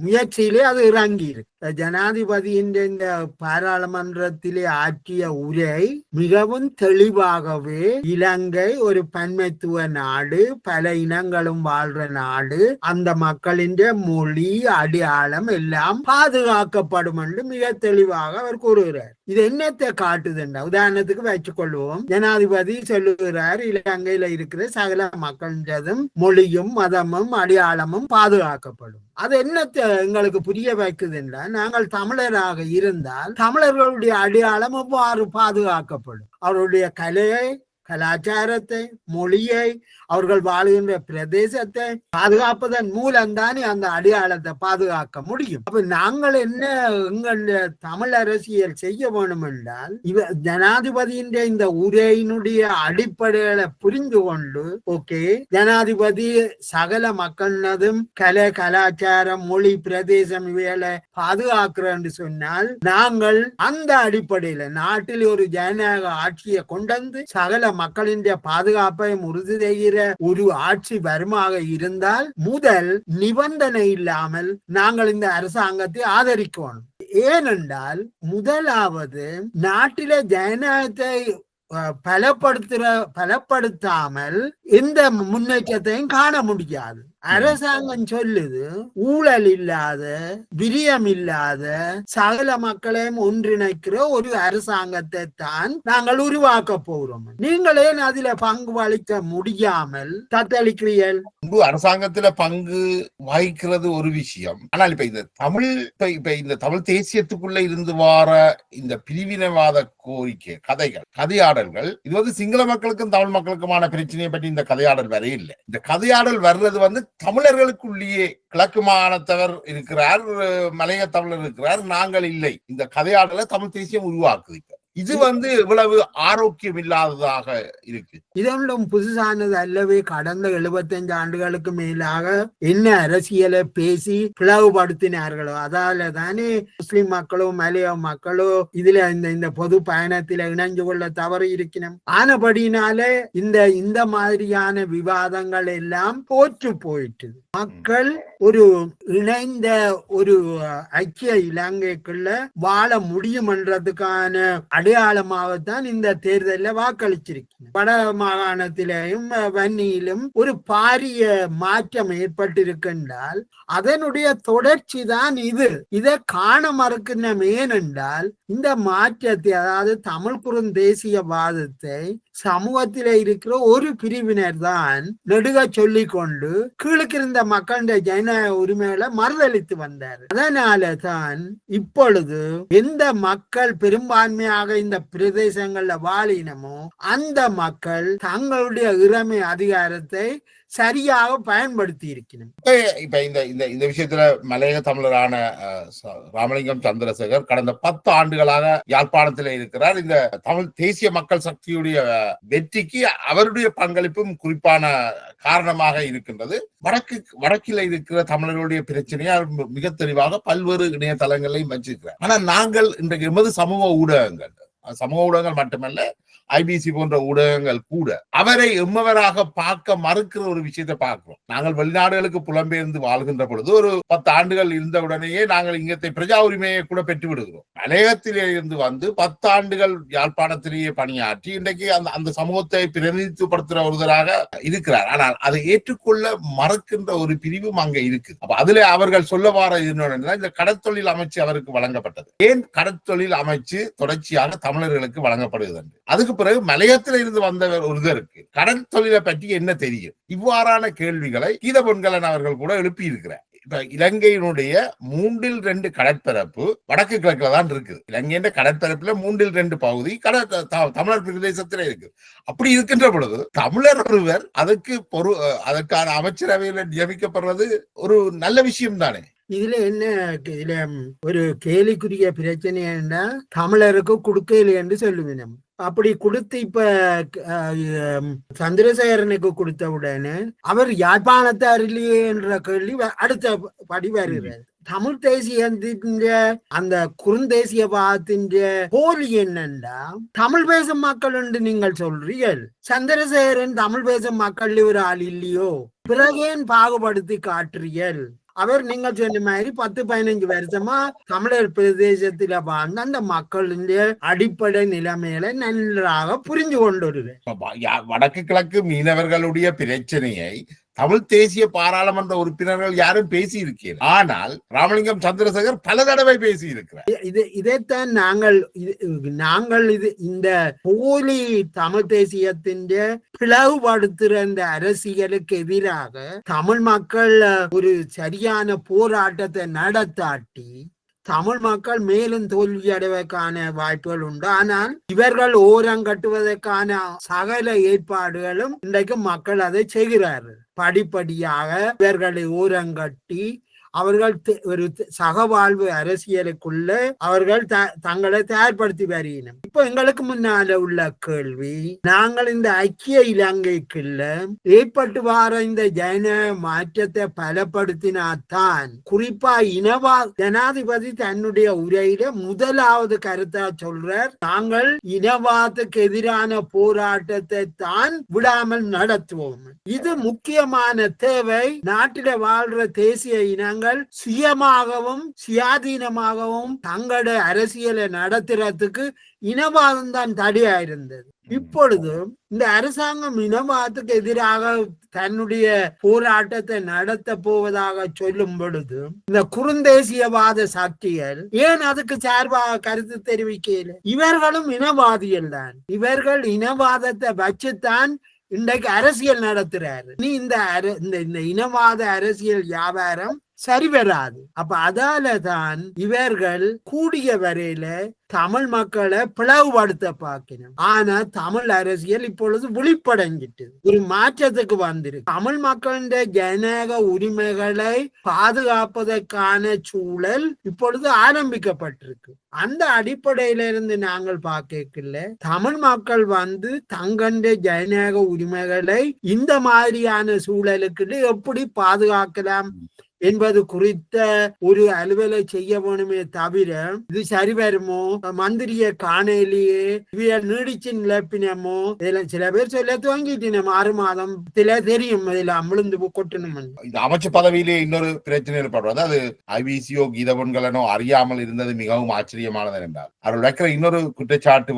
முயற்சியிலே அது இறங்கி இருக்கு. ஜனாதிபதியின் இந்த பாராளுமன்றத்திலே ஆற்றிய உரை மிகவும் தெளிவாகவே இலங்கை ஒரு பன்மைத்துவ நாடு, பல இனங்களும் வாழ்ற நாடு, அந்த மக்களின் மொழி அடையாளம் எல்லாம் பாதுகாக்கப்படும் என்று மிக தெளிவாக அவர் கூறுகிறார். இது என்னத்தை காட்டுதுண்டா? உதாரணத்துக்கு வச்சுக் கொள்வோம், ஜனாதிபதி சொல்லுகிறார் இலங்கையில இருக்கிற சகல மக்களின் மொழியும் மதமும் அடையாளமும் பாதுகாக்கப்படும். அது என்னத்தை எங்களுக்கு புரிய வைக்குதுன்னா, நாங்கள் தமிழராக இருந்தால் தமிழர்களுடைய அடையாளம் எவ்வாறு பாதுகாக்கப்படும்? அவருடைய கலையை, கலாச்சாரத்தை, மொழியை, அவர்கள் வாழுகின்ற பிரதேசத்தை பாதுகாப்பதன் மூலம்தானே அந்த அடையாளத்தை பாதுகாக்க முடியும். அப்ப நாங்கள் என்ன எங்களுடைய தமிழ் அரசியல் செய்ய வேணும் என்றால், ஜனாதிபதியின் இந்த உரையினுடைய அடிப்படைகளை புரிந்து கொண்டு, ஓகே, ஜனாதிபதி சகல மக்களதும் கலை, கலாச்சாரம், மொழி, பிரதேசம் இவைகளை பாதுகாக்கிறோம் சொன்னால், நாங்கள் அந்த அடிப்படையில நாட்டில் ஒரு ஜனநாயக ஆட்சியை கொண்டு சகல மக்களின் பாதுகாப்பை உறுதி செய்கிற ஒரு ஆட்சி வருமாக இருந்தால் முதல் நிபந்தனை இல்லாமல் நாங்கள் இந்த அரசாங்கத்தை ஆதரிக்கணும். ஏனென்றால் முதலாவது நாட்டில ஜனநாயகத்தை பலப்படுத்தாமல் எந்த முன்னேற்றத்தையும் காண முடியாது. அரசாங்கம் சொல்லுது ஊழல் இல்லாத, விரியம் இல்லாத, சகல மக்களையும் ஒன்றிணைக்கிற ஒரு அரசாங்கத்தை தான் நாங்கள் உருவாக்க போகிறோம். நீங்களே அதுல பங்கு அளிக்க முடியாமல் தத்தளிக்கிறீர்கள். அரசாங்கத்துல பங்கு வகிக்கிறது ஒரு விஷயம். ஆனால் இப்ப இந்த தமிழ் தேசியத்துக்குள்ள இருந்து வார இந்த பிரிவினைவாத கோரிக்கை கதையாடல்கள், இது சிங்கள மக்களுக்கும் தமிழ் மக்களுக்குமான பிரச்சனையை பற்றி இந்த கதையாடல் வர இல்லை. இந்த கதையாடல் வர்றது தமிழர்களுக்குள்ளேயே கிழக்கு மாகாணத்தவர் இருக்கிறார், மலைய தமிழர் இருக்கிறார், நாங்கள் இல்லை. இந்த கதையாடலை தமிழ் தேசியம் உருவாக்குது. இது இவ்வளவு ஆரோக்கியம் இல்லாததாக இருக்கு. இதனும் புதுசானது அல்லவே. கடந்த 75 ஆண்டுகளுக்கு மேலாக என்ன அரசியலை பேசி பிளவுபடுத்தினார்களோ அதால தானே முஸ்லிம் மக்களோ மலைய மக்களோ இதுல இந்த பொது பயணத்தில இணைஞ்சு கொள்ள தவறு இருக்கணும். ஆனபடினாலே இந்த மாதிரியான விவாதங்கள் எல்லாம் போற்று போயிட்டு மக்கள் ஒரு இணைந்த ஒரு ஐக்கிய இலங்கைக்குள்ள வாழ முடியும் என்றதுக்கான அடையாளமாகத்தான் இந்த தேர்தலில் வாக்களிச்சிருக்கிறார். வட மாகாணத்திலேயும் வன்னியிலும் ஒரு பாரிய மாற்றம் ஏற்பட்டிருக்கின்றால் அதனுடைய தொடர்ச்சி தான் இது. இதை காண மறுக்கின்றோம். ஏனென்றால் இந்த மாற்றத்தை, அதாவது தமிழ் குறுந்தேசியவாதத்தை சமூகத்தில இருக்கிற ஒரு பிரிவினர் தான் நெடுக சொல்லிக் கொண்டு கீழுக்கு இருந்த மக்களுடைய ஜனநாயக உரிமைகளை மறுதளித்து வந்தார். அதனால தான் இப்பொழுது எந்த மக்கள் பெரும்பான்மையாக இந்த பிரதேசங்கள்ல வாழினமோ அந்த மக்கள் தங்களுடைய இறைமை அதிகாரத்தை சரியாக பயன்படுத்தி இருக்கிறேன். இப்ப இந்த விஷயத்துல மலையக தமிழரான ராமலிங்கம் சந்திரசேகர் கடந்த 10 ஆண்டுகளாக யாழ்ப்பாணத்தில் இருக்கிறார். இந்த தமிழ் தேசிய மக்கள் சக்தியுடைய வெற்றிக்கு அவருடைய பங்களிப்பும் குறிப்பான காரணமாக இருக்கின்றது. வடக்கில் இருக்கிற தமிழர்களுடைய பிரச்சனையை மிக தெளிவாக பல்வேறு இணையதளங்களையும் வச்சிருக்கிறார். ஆனா நாங்கள் இன்றைக்கு எமது சமூக ஊடகங்கள் மட்டுமல்ல, ஐபிசி போன்ற ஊடகங்கள் கூட அவரை எம்மவராக பார்க்க மறுக்கிற ஒரு விஷயத்தை பார்க்கிறோம். நாங்கள் வெளிநாடுகளுக்கு புலம்பெயர்ந்து வாழ்கின்ற பொழுது ஒரு 10 ஆண்டுகள் இருந்தவுடனேயே நாங்கள் இங்கத்தை பிரஜா உரிமையை கூட பெற்று விடுகிறோம். மலையகத்திலே இருந்து 10 ஆண்டுகள் யாழ்ப்பாணத்திலேயே பணியாற்றி இன்றைக்கு அந்த சமூகத்தை பிரதிநிதித்துவப்படுத்துகிற ஒருவராக இருக்கிறார். ஆனால் அதை ஏற்றுக்கொள்ள மறுக்கின்ற ஒரு பிரிவும் அங்க இருக்கு. அப்ப அதுல அவர்கள் சொல்ல வர இந்த கடற்தொழில் அமைச்சு அவருக்கு வழங்கப்பட்டது. ஏன் கடற்தொழில் அமைச்சு தொடர்ச்சியாக தமிழர்களுக்கு வழங்கப்படுகிறது? அதுக்கு பிறகு மலையத்தில் இருந்து வந்தவர் ஒருவருக்கு கடல் தொழிலை பற்றி என்ன தெரியும்? இவ்வாறான கேள்விகளை கீத பொன்கலன் அவர்கள் கூட எழுப்பி இருக்கிறார். இப்ப இலங்கையினுடைய 3/2 கடற்பரப்பு வடக்கு கிழக்குல தான் இருக்குது. இலங்கையின் கடற்பரப்புல 3/2 பகுதி தமிழர் பிரதேசத்துல இருக்கு. அப்படி இருக்கின்ற பொழுது தமிழர் ஒருவர் அதற்கான அமைச்சரவையில நியமிக்கப்படுறது ஒரு நல்ல விஷயம் தானே. இதுல ஒரு கேலிக்குரிய பிரச்சனை என்ன, தமிழருக்கு கொடுக்கல என்று சொல்லுவேன். அப்படி கொடுத்து இப்ப சந்திரசேகரனுக்கு கொடுத்த உடனே அவர் யாழ்ப்பாணத்தை அருளியே என்ற கேள்வி அடுத்த படி வருகிறார். தமிழ் தேசியத்தின் அந்த குறுந்தேசியவாதத்தின் போலி என்னண்டா, தமிழ் பேசும் மக்கள் என்று நீங்கள் சொல்றீர்கள், சந்திரசேகரன் தமிழ் பேசும் மக்கள் ஒரு ஆள் இல்லையோ, பிறகேன் பாகுபடுத்தி காட்டுறீர்கள். அவர் நீங்கள் சொன்ன மாதிரி 10-15 வருஷமா தமிழர் பிரதேசத்துல வாழ்ந்த அந்த மக்களுடைய அடிப்படை நிலைமைகளை நன்றாக புரிஞ்சு கொண்டு வருவேன். வடக்கு கிழக்கு மீனவர்களுடைய பிரச்சனையை தமிழ் தேசிய பாராளுமன்ற உறுப்பினர்கள் யாரும் பேசி இருக்கிறார். ஆனால் ராமலிங்கம் சந்திரசேகர் பல தடவை பேசி இருக்கிறார். இதைத்தான் நாங்கள் இந்த போலி தமிழ் தேசியத்தின் பிளவுபடுத்துற இந்த அரசியலுக்கு எதிராக தமிழ் மக்கள் ஒரு சரியான போராட்டத்தை நடத்தாட்டி தமிழ் மக்கள் மேலும் தோல்வி அடைவதற்கான வாய்ப்புகள் உண்டு. ஆனால் இவர்கள் ஓரம் கட்டுவதற்கான சகல ஏற்பாடுகளும் இன்றைக்கு மக்கள் அதை செய்கிறார்கள். படிப்படியாக இவர்களை ஓரங்கட்டி அவர்கள் ஒரு சகவாழ்வு அரசியலுக்குள்ள அவர்கள் தங்களை தயார்படுத்தி வருகின்றனர். இப்ப எங்களுக்கு முன்னால உள்ள கேள்வி, நாங்கள் இந்த ஐக்கிய இலங்கைக்குள்ள ஏற்பட்டு வார இந்த ஜனநாயக மாற்றத்தை பலப்படுத்தினாத்தான், குறிப்பா ஜனாதிபதி தன்னுடைய உரையில முதலாவது கருத்தா சொல்றார், நாங்கள் இனவாதத்துக்கு எதிரான போராட்டத்தை தான் விடாமல் நடத்துவோம். இது முக்கியமான தேவை. நாட்டில வாழ்ற தேசிய இனங்கள் சுயமாகவும் சுயாதீனமாகவும் தங்களுடைய அரசியலை நடத்துறதுக்கு இனவாதம் தான் தடையா இருந்தது. இப்பொழுது இந்த அரசாங்கம் இனவாதத்துக்கு எதிராக தன்னுடைய போராட்டத்தை நடத்த போவதாக சொல்லும் பொழுது இந்த குறுந்தேசியவாத சக்திகள் ஏன் அதுக்கு சார்பாக கருத்து தெரிவிக்கல? இவர்களும் இனவாதிகள் தான். இவர்கள் இனவாதத்தை வச்சுத்தான் இன்றைக்கு அரசியல் நடத்துறாரு. நீ இந்த இனவாத அரசியல் வியாபாரம் சரி வராது. அப்ப அதால தான் இவர்கள் கூடிய வரையில தமிழ் மக்களை பிளவுபடுத்த பார்க்கணும். ஆனா தமிழ் அரசியல் இப்பொழுது விழிப்படைஞ்சிட்டு ஒரு மாற்றத்துக்கு வந்திருக்கு. தமிழ் மக்களின் ஜனநாயக உரிமைகளை பாதுகாப்பதற்கான சூழல் இப்பொழுது ஆரம்பிக்கப்பட்டிருக்கு. அந்த அடிப்படையில இருந்து நாங்கள் பார்க்கல, தமிழ் மக்கள் தங்கண்ட ஜனநாயக உரிமைகளை இந்த மாதிரியான சூழலுக்கு எப்படி பாதுகாக்கலாம் என்பது குறித்த ஒரு அலுவலை செய்ய வேணுமே தவிர, இது சரி வருமோ, மந்திரிய காணலியே இவைய நீடிச்சு நிலப்பினமோ, இதெல்லாம் சில பேர் சொல்ல துவங்கிட்டினோம். 6 மாதம் தெரியும் இதுல அமிழ்ந்து கொட்டணும். இந்த அமைச்சு பதவியிலே இன்னொரு பிரச்சனை ஏற்படுறது, அது ஐபிசியோ கீதவன்களோ அறியாமல் இருந்தது மிகவும் ஆச்சரியமானது என்றார். அவர்கள் வைக்கிற இன்னொரு குற்றச்சாட்டு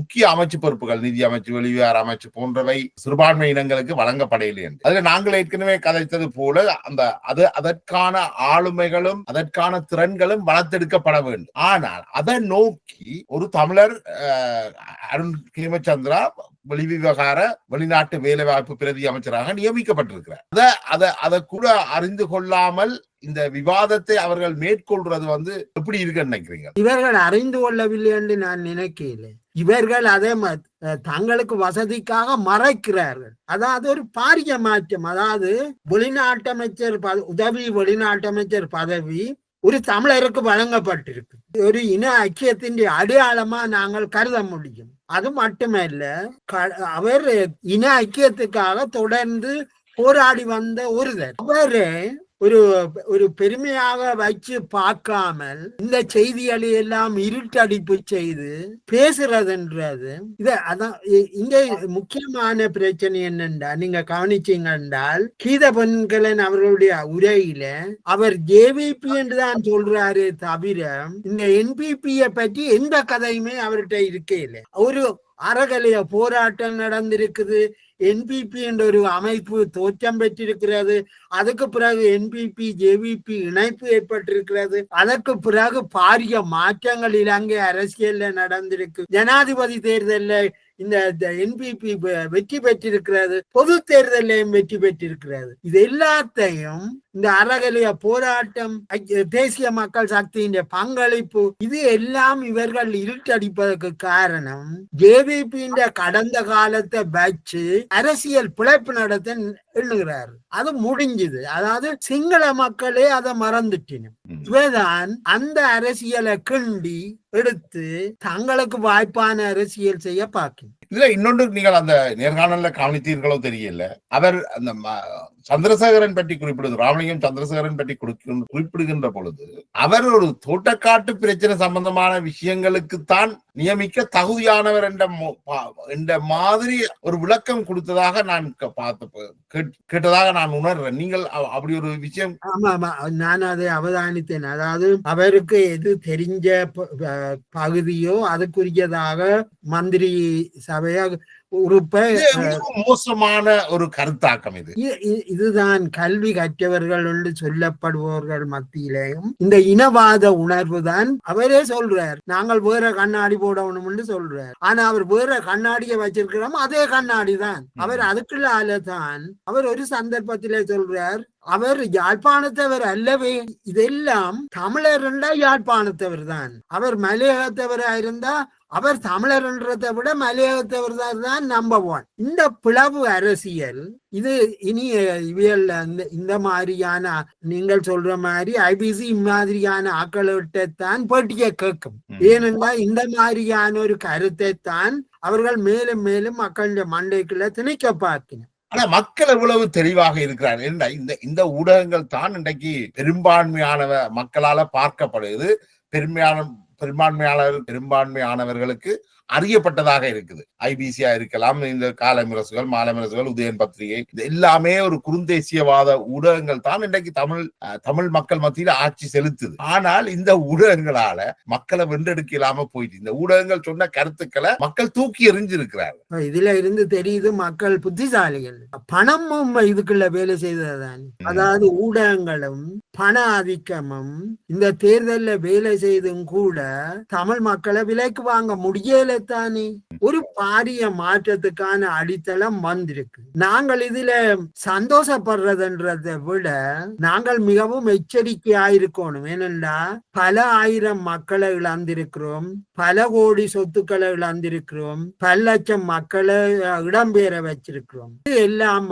முக்கிய அமைச்சு பொறுப்புகள், நிதி அமைச்சு, வெளிவிவகார அமைச்சு போன்றவை சிறுபான்மை இனங்களுக்கு வழங்கப்படையில்லை என்று. அதுல நாங்கள் ஏற்கனவே கதைத்தது போல அதற்கான ஆளுமைகளும் அதற்கான திறன்களும் வளர்த்தெடுக்கப்பட வேண்டும். ஆனால் அதை நோக்கி ஒரு தமிழர் அருண் ஹேமச்சந்திரா வெளிவிவகார வெளிநாட்டு வேலை வாய்ப்பு பிரதி அமைச்சராக நியமிக்கப்பட்டிருக்கிறார். அதை கூட அறிந்து கொள்ளாமல் இந்த விவாதத்தை அவர்கள் மேற்கொள்றது எப்படி இருக்குன்னு நினைக்கிறீங்க? இவர்கள் அறிந்து கொள்ளவில்லை என்று நான் நினைக்கிறேன். இவர்கள் அதே தங்களுக்கு வசதிக்காக மறைக்கிறார்கள். அதாவது ஒரு பாரிய மாற்றம். அதாவது வெளிநாட்டமைச்சர் உதவி வெளிநாட்டமைச்சர் பதவி ஒரு தமிழருக்கு வழங்கப்பட்டிருக்கு. ஒரு இன ஐக்கியத்தின் அடையாளமா நாங்கள் கருத முடியும். அது மட்டுமல்ல, அவர் இன ஐக்கியத்துக்காக தொடர்ந்து போராடி வந்த ஒருவர். அவரு ஒரு பெருமையாக வச்சு பார்க்காமல் இந்த செய்திகளை எல்லாம் இருட்டடிப்பு செய்து பேசுறதுன்றது அதான் இங்க முக்கியமான பிரச்சனை என்னென்றா, நீங்க கவனிச்சீங்க என்றால், கீதபன்கலன் அவர்களுடைய உரையில அவர் ஜேவிபி என்றுதான் சொல்றாரு தவிர இந்த என்பிபியை பற்றி எந்த கதையுமே அவர்கிட்ட இருக்கே இல்லை. ஒரு அறகலைய போராட்டம் நடந்திருக்குது, என்பிபி என்ற ஒரு அமைப்பு தோற்றம் பெற்றிருக்கிறது. அதுக்கு பிறகு என்பிபி ஜேவிபி இணைப்பு ஏற்பட்டிருக்கிறது. அதற்கு பிறகு பாரிய மாற்றங்கள் இலங்கை அரசியல்ல நடந்திருக்கு. ஜனாதிபதி தேர்தலில் இந்த என்பிபி வெற்றி பெற்றிருக்கிறது, பொது தேர்தலையும் வெற்றி பெற்றிருக்கிறது. இது எல்லாத்தையும் இந்த அறகலைய போராட்டம், தேசிய மக்கள் சக்தியின் பங்களிப்பு, இது எல்லாம் இவர்கள் இருட்டடிப்பதற்கு காரணம் ஜேவிபியின் கடந்த காலத்தை வச்சு அரசியல் பிழைப்பு நடத்த எண்ணுகிறார். அது முடிஞ்சது. அதாவது சிங்கள மக்களே அதை மறந்துட்டினும். இவதான் அந்த அரசியலை கிண்டி எடுத்து தங்களுக்கு வாய்ப்பான அரசியல் செய்ய பார்க்கும். இதுல இன்னொன்று நீங்கள் அந்த நேர்காணல்ல கவனித்தீர்களோ தெரியல, அவர் அந்த சந்திரசேகரன் பற்றி குறிப்பிடுவது, ராமலிங்கம் சந்திரசேகரன் பற்றி குறிப்பிடுகின்ற பொழுது அவர் ஒரு தோட்டக்காட்டு பிரச்சனை சம்பந்தமான விஷயங்களுக்குத்தான் நியமிக்க தகுதியானவர் என்ற மாதிரி ஒரு விளக்கம் கொடுத்ததாக நான் கேட்டதாக நான் உணர்றேன். நீங்கள் அப்படி ஒரு விஷயம்? ஆமா ஆமா, நான் அதை அவதானித்தேன். அதாவது அவருக்கு எது தெரிஞ்ச பகுதியோ அதுக்குரியதாக மந்திரி சபையா மோசமான ஒரு கருத்தாக்கம் இது. இதுதான் கல்வி கற்றவர்கள் என்று சொல்லப்படுபவர்கள் மத்தியிலேயும் இந்த இனவாத உணர்வு தான். அவரே சொல்றார், நாங்கள் வேற கண்ணாடி போடணும் என்று சொல்றார். ஆனா அவர் வேற கண்ணாடியை வச்சிருக்கிறோம், அதே கண்ணாடி தான். அவர் அதுக்குள்ளால தான் அவர் ஒரு சந்தர்ப்பத்திலே சொல்றார், அவர் யாழ்ப்பாணத்தவர் அல்லவே. இதெல்லாம் தமிழர் என்றா யாழ்ப்பாணத்தவர் தான். அவர் மலையகத்தவராயிருந்தா அவர் தமிழர் என்றதை விட மலையகத்தவர் தான் நம்பர் ஒன். இந்த பிளவு அரசியல் இது இனி இவியல் இந்த மாதிரியான நீங்கள் சொல்ற மாதிரி ஐபிசி மாதிரியான ஆக்களிட்டைத்தான் பேட்டியை கேட்கும். ஏனென்றால் இந்த மாதிரியான ஒரு கருத்தை தான் அவர்கள் மேலும் மேலும் மக்களுடைய மண்டைக்குள்ள திணிக்க பார்க்கணும். ஆனா மக்கள் எவ்வளவு தெளிவாக இருக்கிறார் என்ற இந்த ஊடகங்கள் தான் இன்றைக்கு பெரும்பான்மையான மக்களால பார்க்கப்படுகிறது. பெரும்பான்மையானவர்களுக்கு அறியப்பட்டதாக இருக்குது. ஐபிசியா இருக்கலாம், இந்த காலமிரசுகள், மாலமிரசுகள், உதயன் பத்திரிகை, இது எல்லாமே ஒரு குறுந்தேசியவாத ஊடகங்கள் தான் இன்றைக்கு தமிழ் மக்கள் மத்தியில் ஆட்சி செலுத்துது. ஆனால் இந்த ஊடகங்களால மக்களை வென்றெடுக்க இல்லாம போயிட்டு இந்த ஊடகங்கள் சொன்ன கருத்துக்களை மக்கள் தூக்கி எறிஞ்சிருக்கிறார். இதுல இருந்து தெரியுது மக்கள் புத்திசாலிகள். பணமும் இதுக்குள்ள வேலை செய்ததுதான். அதாவது ஊடகங்களும் பண ஆதிக்கமும் இந்த தேர்தல்ல வேலை செய்தும் கூட தமிழ் மக்களை விலைக்கு வாங்க முடியல தானே. ஒரு பாரிய மாற்றத்துக்கான அடித்தளம் வந்திருக்கு. நாங்கள் இதுல சந்தோஷப்படுறதுன்றதை விட நாங்கள் மிகவும் எச்சரிக்கையாயிருக்கணும். ஏனென்றா பல ஆயிரம் மக்களை இழந்திருக்கிறோம், பல கோடி சொத்துக்களை இழந்திருக்கிறோம், பல லட்சம் மக்களை இடம்பெயர வச்சிருக்கிறோம். இது எல்லாம்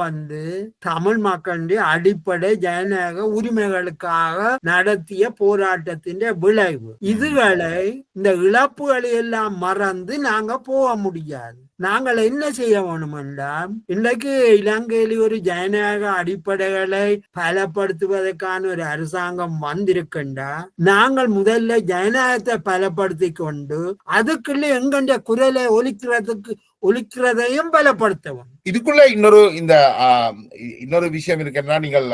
தமிழ் மக்களுடைய அடிப்படை ஜனநாயக உரிமைகளுக்காக நடத்திய போராட்டத்தின் விளைவு. இதுகளை இந்த இழப்புகளை எல்லாம் மறந்து நாங்க போக முடியாது. நாங்கள் என்ன செய்ய வேணும் என்றால், இன்றைக்கு இலங்கையில் ஒரு ஜனநாயக அடிப்படைகளை பலப்படுத்துவதற்கான ஒரு அரசாங்கம் வந்திருக்கின்றா, நாங்கள் முதல்ல ஜனநாயகத்தை பலப்படுத்தி கொண்டு அதுக்குள்ள எங்கண்ட குரலை ஒலிக்கிறதையும் பலப்படுத்தவும். இதுக்குள்ள இன்னொரு விஷயம் இருக்குன்னா, நீங்கள்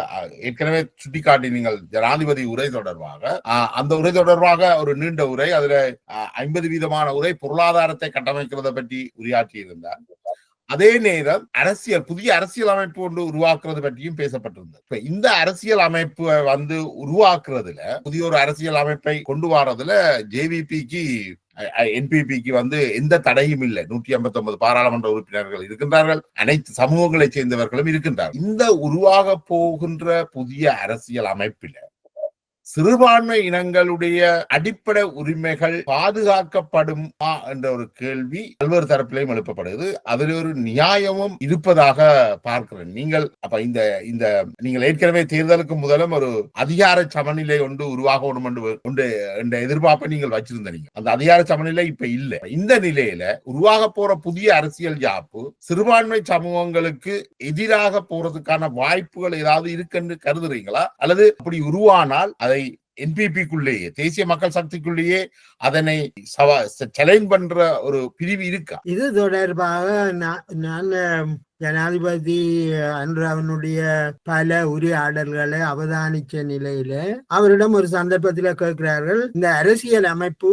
ஏற்கனவே சுட்டிக்காட்டி நீங்கள் ஜனாதிபதி உரை தொடர்பாக அந்த உரை தொடர்பாக ஒரு நீண்ட உரை, அதுல 50% உரை பொருளாதாரத்தை கட்டமைக்கிறதை பற்றி உரையாற்றி இருந்தார். அதே நேரம் புதிய அரசியல் அமைப்பு ஒன்று உருவாக்குறது பற்றியும் பேசப்பட்டிருந்தது. இந்த அரசியல் அமைப்பு உருவாக்குறதுல, புதிய ஒரு அரசியல் அமைப்பை கொண்டு வரதுல ஜேவிபிக்கு என்பிபிக்கு எந்த தடையும் இல்லை. 159 பாராளுமன்ற உறுப்பினர்கள் இருக்கின்றார்கள், அனைத்து சமூகங்களைச் சேர்ந்தவர்களும் இருக்கின்றார்கள். இந்த உருவாக போகின்ற புதிய அரசியல் அமைப்பில சிறுபான்மை இனங்களுடைய அடிப்படை உரிமைகள் பாதுகாக்கப்படுமா என்ற ஒரு கேள்வி பல்வேறு தரப்பிலையும் எழுப்பப்படுது. அதில் ஒரு நியாயமும் இருப்பதாக பார்க்கிறேன். நீங்கள் ஏற்கனவே தேர்தலுக்கு முதலும் ஒரு அதிகார சமநிலை ஒன்று உருவாகணும் என்ற எதிர்பார்ப்பை நீங்கள் வச்சிருந்தீங்க. அந்த அதிகார சமநிலை இப்ப இல்லை. இந்த நிலையில உருவாக போற புதிய அரசியல் யாப்பு சிறுபான்மை சமூகங்களுக்கு எதிராக போறதுக்கான வாய்ப்புகள் ஏதாவது இருக்குன்னு கருதுறீங்களா? அல்லது அப்படி உருவானால் அதை என்பிபிக்குள்ளேயே, தேசிய மக்கள் சக்திக்குள்ளேயே அதனை சேலஞ்ச் பண்ற ஒரு பிரிவு இருக்கா? இது தொடர்பாக நான் ஜனாதிபதி அவனுடைய பல உரையாடல்களை அவதானிச்ச நிலையில அவரிடம் ஒரு சந்தர்ப்பத்தில் கேட்கிறார்கள், இந்த அரசியல் அமைப்பு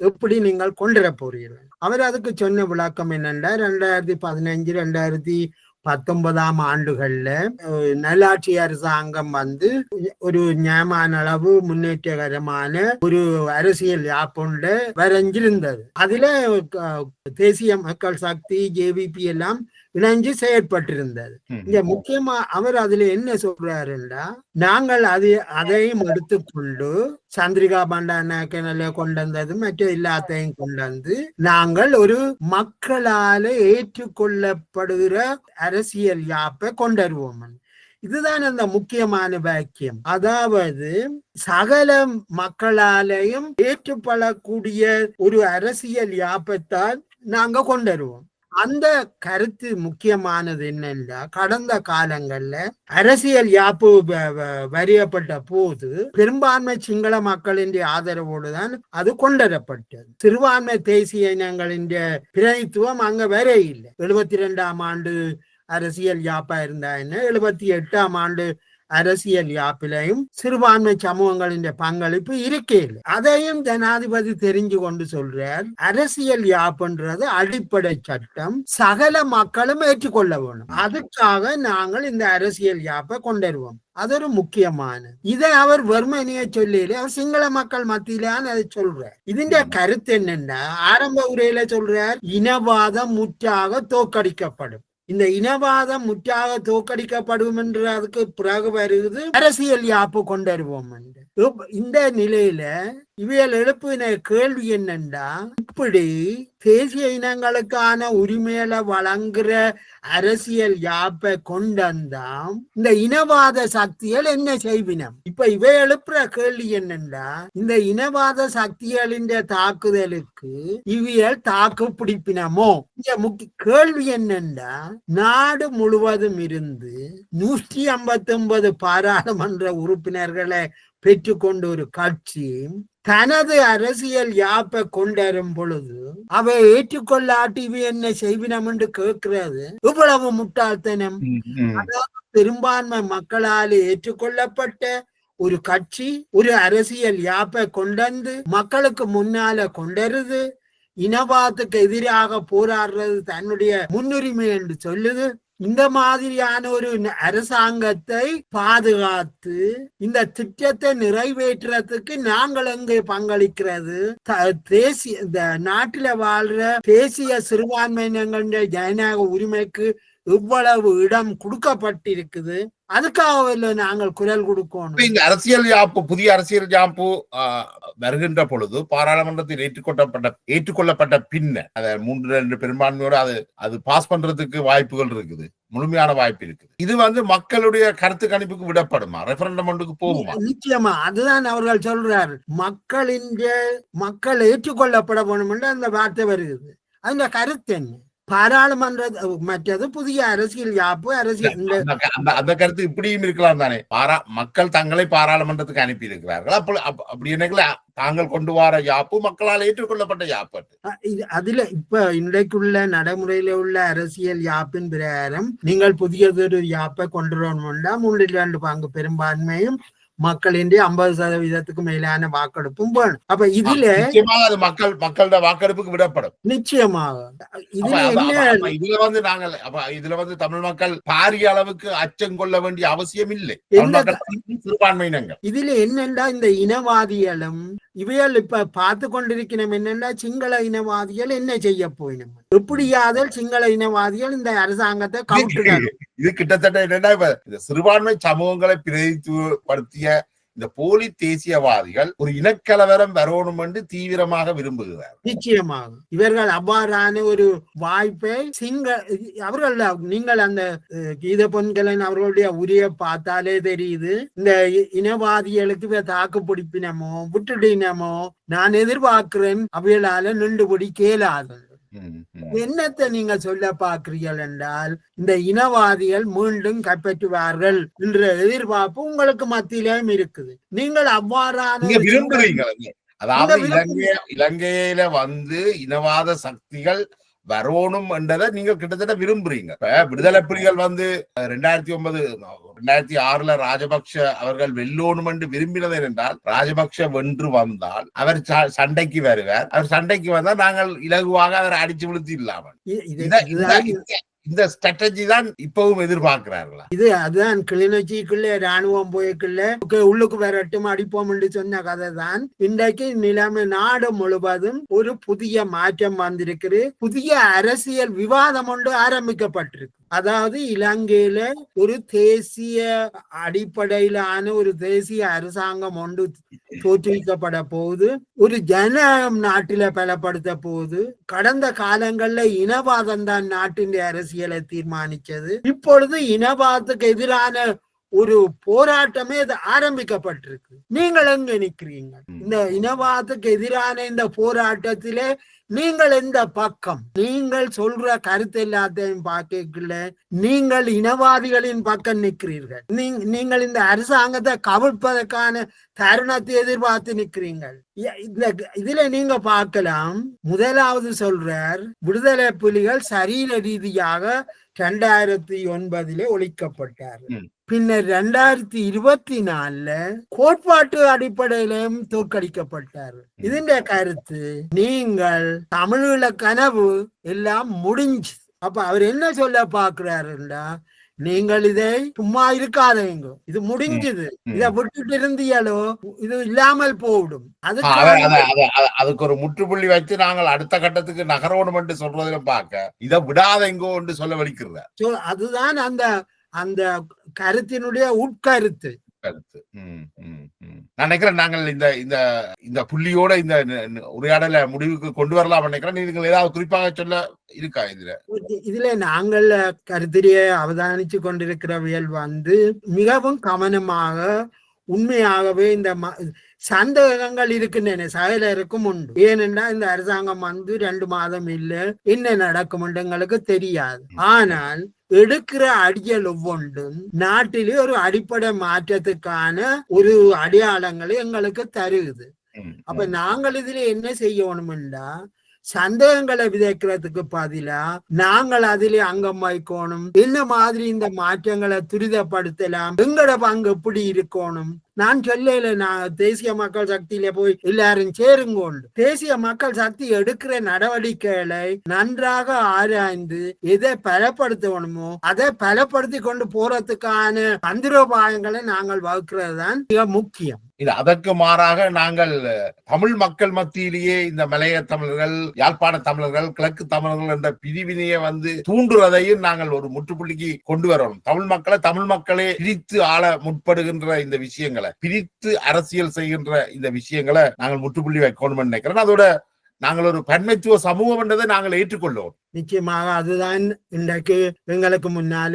எப்படி நீங்கள் கொண்டுவர போறீர்கள்? அவர் அதுக்கு சொன்ன விளக்கம் என்னென்னா, 2015, 2019 ஆண்டுகள்ல நல்லாட்சி அரசாங்கம் ஒரு நியாயமான அளவு முன்னேற்றகரமான ஒரு அரசியல் யாப்பொண்ட வரைஞ்சிருந்தது. அதுல தேசிய மக்கள் சக்தி, ஜேவிபி எல்லாம் இணைஞ்சு செயற்பட்டிருந்தது. இங்க முக்கியமா அவர் அதுல என்ன சொல்றாருன்னா, நாங்கள் அதையும் எடுத்துக்கொண்டு சந்திரிகா பண்டாரநாயக்க கொண்டு வந்தது மற்ற எல்லாத்தையும் கொண்டு வந்து நாங்கள் ஒரு மக்களால ஏற்றுக்கொள்ளப்படுகிற அரசியல் யாப்பை கொண்டுருவோம். இதுதான் அந்த முக்கியமான வாக்கியம். அதாவது சகல மக்களாலையும் ஏற்றுப்படக்கூடிய ஒரு அரசியல் யாப்பைத்தான் நாங்க கொண்டுருவோம். அந்த கருத்து முக்கியமானது என்னன்னா, கடந்த காலங்கள்ல அரசியல் யாப்பு வரையப்பட்ட போது பெரும்பான்மை சிங்கள மக்களின் ஆதரவோடுதான் அது கொண்டுவரப்பட்டது. சிறுபான்மை தேசிய இனங்களின் பிரதித்துவம் அங்க வர இல்லை. 72ஆம் ஆண்டு அரசியல் யாப்பா இருந்தா என்ன, 78ஆம் ஆண்டு அரசியல் யாப்பிலையும் சிறுபான்மை சமூகங்களின் பங்களிப்பு இருக்கே இல்லை. அதையும் ஜனாதிபதி தெரிஞ்சு கொண்டு சொல்றார், அரசியல் யாப்புன்றது அடிப்படை சட்டம், சகல மக்களும் ஏற்றுக்கொள்ள வேணும். அதுக்காக நாங்கள் இந்த அரசியல் யாப்பை கொண்டுருவோம். அது ஒரு முக்கியமான இதை அவர் வெறுமனைய சொல்லல, அவர் சிங்கள மக்கள் மத்தியிலான அதை சொல்றார். இதுன்ற கருத்து என்னன்னா, ஆரம்ப உரையில சொல்றார், இனவாதம் முற்றாக தோற்கடிக்கப்படும். இந்த இனவாதம் முற்றாக தோற்கடிக்கப்படும் என்று அதுக்கு பிறகு வருகிறது அரசியல் யாப்பு கொண்டருவோம் என்று. இந்த நிலையில இவைகள் எழுப்பின கேள்வி என்னண்டா, இப்படி தேசிய இனங்களுக்கான உரிமைகளை வழங்குற அரசியல் யாப்பை கொண்டாம் இந்த இனவாத சக்திகள் என்ன செய்வினம்? இப்ப இவை எழுப்புற கேள்வி என்னண்டா, இந்த இனவாத சக்திகளின் தாக்குதலுக்கு இவியல் தாக்கு பிடிப்பினமோ? இந்த முக்கிய கேள்வி என்னண்டா, நாடு முழுவதும் இருந்து 159 பாராளுமன்ற உறுப்பினர்களை பெற்றுக்கொண்டு ஒரு கட்சி தனது அரசியல் யாப்பை கொண்டரும் பொழுது அவை ஏற்றுக்கொள்ளாட்டி இவை என்ன செய்வினம் என்று கேட்கிறது இவ்வளவு முட்டாள்தனம். அதாவது பெரும்பான்மை மக்களால் ஏற்றுக்கொள்ளப்பட்ட ஒரு கட்சி ஒரு அரசியல் யாப்பை கொண்டு மக்களுக்கு முன்னால கொண்டருது, இனவாதத்துக்கு எதிராக போராடுறது தன்னுடைய முன்னுரிமை என்று சொல்லுது. இந்த மாதிரியான ஒரு அரசாங்கத்தை பாதுகாத்து இந்த திட்டத்தை நிறைவேற்றுறதுக்கு நாங்கள் எங்கே பங்களிக்கிறது? தேசிய இந்த நாட்டில வாழ்ற தேசிய சிறுபான்மையினங்களுடைய ஜனநாயக உரிமைக்கு இவ்வளவு இடம் கொடுக்கப்பட்டிருக்குது, அதுக்காக நாங்கள் குரல் கொடுக்கணும். இந்த அரசியல் யாப்பு, புதிய அரசியல் யாப்பு வருகின்ற பொழுது பாராளுமன்றத்தில் ஏற்றுக்கொள்ளப்பட்ட பின்னர் அதை 3/2 பெரும்பான்மையோடு அது பாஸ் பண்றதுக்கு வாய்ப்புகள் இருக்குது, முழுமையான வாய்ப்பு இருக்குது. இது மக்களுடைய கருத்து கணிப்புக்கு விடப்படுமா, ரெஃபரண்டம் ஒன்றுக்கு போகுமா? நிச்சயமா அதுதான் அவர்கள் சொல்றாரு. மக்கள் ஏற்றுக்கொள்ளப்பட வேணும் என்று அந்த வார்த்தை வருகிறது. அந்த கருத்து என்ன? பாராளுமன்ற மற்றது புதிய அரசியல் யாப்பு அரசியல் அந்த கருத்து இப்படியும் இருக்கலாம் தானே. மக்கள் தங்களை பாராளுமன்றத்துக்கு அனுப்பி இருக்கிறார்கள், அப்படி என்ன தாங்கள் கொண்டு வர யாப்பு மக்களால் ஏற்றுக்கொள்ளப்பட்ட யாப்பு. அதுல இப்ப இன்றைக்குள்ள நடைமுறையில உள்ள அரசியல் யாப்பின் பிரகாரம் நீங்கள் புதியதொரு யாப்பை கொண்டு வரணும்னா 3/2 பங்கு பெரும்பான்மையும் மக்களின் 50% மேலான வாக்கெடுப்பும் வேணும். அப்ப இதுல மக்களோட வாக்கெடுப்புக்கு விடப்படும் நிச்சயமாக. இதுல தமிழ் மக்கள் பாரிய அளவுக்கு அச்சம் கொள்ள வேண்டிய அவசியம் இல்லை. சிறுபான்மையினங்கள் இதுல என்னன்னா, இந்த இனவாதிகளும் இவைகள் இப்ப பார்த்து கொண்டிருக்கணும் என்னன்னா, சிங்கள இனவாதிகள் என்ன செய்ய போயினும், எப்படியாவது சிங்கள இனவாதிகள் இந்த அரசாங்கத்தை கவுட்டுறாங்க. இது கிட்டத்தட்ட என்னன்னா, இந்த சிறுபான்மை சமூகங்களை பிரதித்துவப்படுத்திய இந்த போலி தேசியவாதிகள் ஒரு இனக்கலவரம் வரணும் என்று தீவிரமாக விரும்புகிறார். நிச்சயமாக இவர்கள் அவ்வாறான ஒரு வாய்ப்பை அவர்கள் நீங்கள் அந்த கீத பொன்கலன் அவர்களுடைய உரிய பார்த்தாலே தெரியுது. இந்த இனவாதிகளுக்கு தாக்கு பிடிப்பினமோ விட்டுடினமோ நான் எதிர்பார்க்கிறேன் அவைகளால நின்றுபடி கேளாது. என்னத்தை நீங்க சொல்ல பாக்குறீர்கள் என்றால், இந்த இனவாதிகள் மீண்டும் கைப்பற்றுவார்கள் என்ற எதிர்பார்ப்பு உங்களுக்கு மத்தியிலும் இருக்குது. நீங்கள் அவ்வாறான விரும்புறீங்க. அதாவது இலங்கையில இனவாத சக்திகள் வரணும் என்றதை நீங்க கிட்டத்தட்ட விரும்புறீங்க. இப்ப விடுதலை புலிகள் 2006 ராஜபக்ஷ அவர்கள் வெல்லோணும் என்று விரும்பினது என்றால், ராஜபக்ஷ வென்று வந்தால் அவர் சண்டைக்கு வருவார், அவர் சண்டைக்கு வந்தால் நாங்கள் இலகுவாக அவரை அடிச்சு விழுத்து இல்லாமல் இந்த ஸ்ட்ராட்டஜி தான் இப்பவும் எதிர்பார்க்கிறார்களா? அதுதான் கிளிநொச்சிக்குள்ள ராணுவம் போய்க்குள்ள உள்ளுக்கு வரட்டும் அடிப்போம் என்று சொன்ன கதை தான். இன்றைக்கு நிலைமை நாடு முழுவதும் ஒரு புதிய மாற்றம் வந்திருக்கு. புதிய அரசியல் விவாதம் ஒன்று ஆரம்பிக்கப்பட்டிருக்கு. அதாவது இலங்கையில ஒரு தேசிய அடிப்படையிலான ஒரு தேசிய அரசாங்கம் ஒன்று தோற்றுவிக்கப்பட போகுது. ஒரு ஜனநாயகம் நாட்டில பலப்படுத்த போகுது. கடந்த காலங்கள்ல இனவாதம் தான் நாட்டின் அரசியலை தீர்மானிச்சது. இப்பொழுது இனவாதத்துக்கு எதிரான ஒரு போராட்டமே ஆரம்பிக்கப்பட்டிருக்கு. நீங்கள் எங்க நிக்கிறீங்க? இந்த இனவாதத்துக்கு எதிரான இந்த போராட்டத்திலே நீங்கள் எந்த பக்கம்? நீங்கள் சொல்ற கருத்து எல்லாத்தையும் பார்க்கல, நீங்கள் இனவாதிகளின் பக்கம் நிற்கிறீர்கள். நீங்கள் இந்த அரசாங்கத்தை கவிழ்ப்பதற்கான தருணத்தை எதிர்பார்த்து நிற்கிறீர்கள். இதுல நீங்க பார்க்கலாம், முதலாவது சொல்றார் விடுதலை புலிகள் சரீர ரீதியாக 2009 ஒழிக்கப்பட்டார். பின்னர் 2024 கோட்பாட்டு அடிப்படையிலும் தோற்கடிக்கப்பட்டார். இதன் கருத்து நீங்கள் தமிழீழ கனவு எல்லாம் முடிஞ்சு. அப்ப அவர் என்ன சொல்ல பாக்குறாருன்னா, நீங்கள் இதை சும்மா இருக்காதீங்க, இது முடிஞ்சது, இதை விட்டுட்டு இருந்தியாலோ இது இல்லாமல் போடும். அதுக்கு ஒரு முற்றுப்புள்ளி வச்சு நாங்கள் அடுத்த கட்டத்துக்கு நகரணும் என்று சொல்றதிலும் பார்க்க இதை விடாதெங்கோ என்று சொல்ல வலிக்கிறார். அதுதான் அந்த அந்த கருத்தினுடைய உட்கருத்து. நான் நினைக்கிறேன் நாங்கள் இந்த இந்த இந்த புள்ளியோட இந்த உரையாடல முடிவுக்கு கொண்டு வரலாம் நினைக்கிறேன். நீங்கள் ஏதாவது குறிப்பாக சொல்ல இருக்கா இதுல நாங்கள் கருத்திலேயே அவதானிச்சு கொண்டிருக்கிறவியல் மிகவும் கவனமாக உண்மையாகவே இந்த சந்தேகங்கள் இருக்கின்றன, சகலருக்கும் உண்டு. ஏனென்றா இந்த அரசாங்கம் 2 மாதம் இல்ல, என்ன நடக்கும் எங்களுக்கு தெரியாது. ஆனால் எடுக்கிற அடியல் ஒவ்வொன்றும் நாட்டிலே ஒரு அடிப்படை மாற்றத்துக்கான ஒரு அடையாளங்களை எங்களுக்கு தருகுது. அப்ப நாங்கள் இதுல என்ன செய்யணும்டா, சந்தேகங்களை விதைக்கிறதுக்கு பதிலா நாங்கள் அதிலே அங்கம் வைக்கணும். என்ன மாதிரி இந்த மாற்றங்களை துரிதப்படுத்தலாம், எங்கட பங்கு எப்படி இருக்கணும். நான் சொல்லல நான் தேசிய மக்கள் சக்தியில போய் எல்லாரும் சேருங்கோண்டு. தேசிய மக்கள் சக்தி எடுக்கிற நடவடிக்கைகளை நன்றாக ஆராய்ந்து எதை பலப்படுத்தணுமோ அதை பலப்படுத்தி கொண்டு போறதுக்கான தந்திரோபாயங்களை நாங்கள் வகுக்கிறது தான் மிக முக்கியம். இது அதற்கு மாறாக நாங்கள் தமிழ் மக்கள் மத்தியிலேயே இந்த மலைய தமிழர்கள், யாழ்ப்பாண தமிழர்கள், கிழக்கு தமிழர்கள் என்ற பிரிவினையை தூண்டுறதையும் நாங்கள் ஒரு முற்றுப்புள்ளிக்கு கொண்டு வரணும். தமிழ் மக்களை தமிழ் மக்களே பிரித்து ஆள முற்படுகின்ற இந்த விஷயங்களை, பிரித்து அரசியல் செய்கின்ற இந்த விஷயங்களை நாங்கள் முற்றுப்புள்ளி வைக்கணும் நினைக்கிறேன். அதோட நாங்கள் ஒரு பன்மைத்துவ சமூகம் என்றதை நாங்கள் ஏற்றுக்கொள்வோம். நிச்சயமாக அதுதான் இன்றைக்கு எங்களுக்கு முன்னால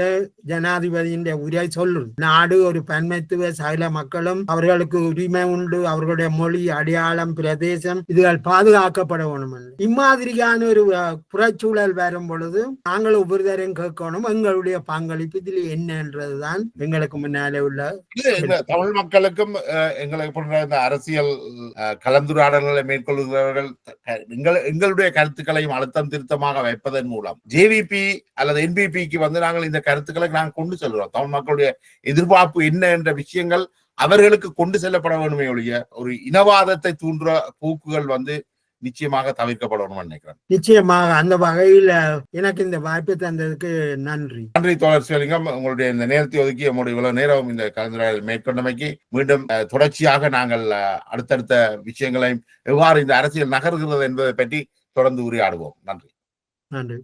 ஜனாதிபதியின் உரை சொல்லும். நாடு ஒரு பன்மைத்துவ சகல மக்களும் அவர்களுக்கு உரிமை உண்டு, அவர்களுடைய மொழி, அடையாளம், பிரதேசம் இதுகள் பாதுகாக்கப்பட வேணும். இம்மாதிரியான ஒரு புறச்சூழல் வரும் பொழுது நாங்கள் ஒவ்வொருத்தரையும் கேட்கணும் எங்களுடைய பங்களிப்பு இதில் என்னன்றதுதான் எங்களுக்கு முன்னாலே உள்ள. தமிழ் மக்களுக்கும் எங்களுக்கு இந்த அரசியல் கலந்துரையாடல்களை மேற்கொள்கிறவர்கள் எங்களுடைய கருத்துக்களையும் அழுத்தம் திருத்தமாக வைப்பதன் மூலம் ஜேவிபி அல்லது என்பிபிக்கு நாங்கள் இந்த கருத்துக்களை நாங்கள் கொண்டு செல்கிறோம். தமிழ் மக்களுடைய எதிர்பார்ப்பு என்ன என்ற விஷயங்கள் அவர்களுக்கு கொண்டு செல்லப்பட வேண்டுமே ஒழிய ஒரு இனவாதத்தை தூண்டுற போக்குகள் நிச்சயமாக தவிர்க்கப்படணும் நினைக்கிறேன். நிச்சயமாக அந்த வகையில் எனக்கு இந்த வாய்ப்பு தந்ததுக்கு நன்றி. நன்றி தோழர் சிவலிங்கம். உங்களுடைய இந்த நேரத்தை ஒதுக்கி நம்முடைய இவ்வளவு நேரம் இந்த கலந்துரையாடல் மேற்கொண்டமைக்கு மீண்டும் தொடர்ச்சியாக நாங்கள் அடுத்தடுத்த விஷயங்களையும் எவ்வாறு இந்த அரசியல் நகர்கிறது என்பதை பற்றி தொடர்ந்து உரையாடுவோம். நன்றி. நன்றி.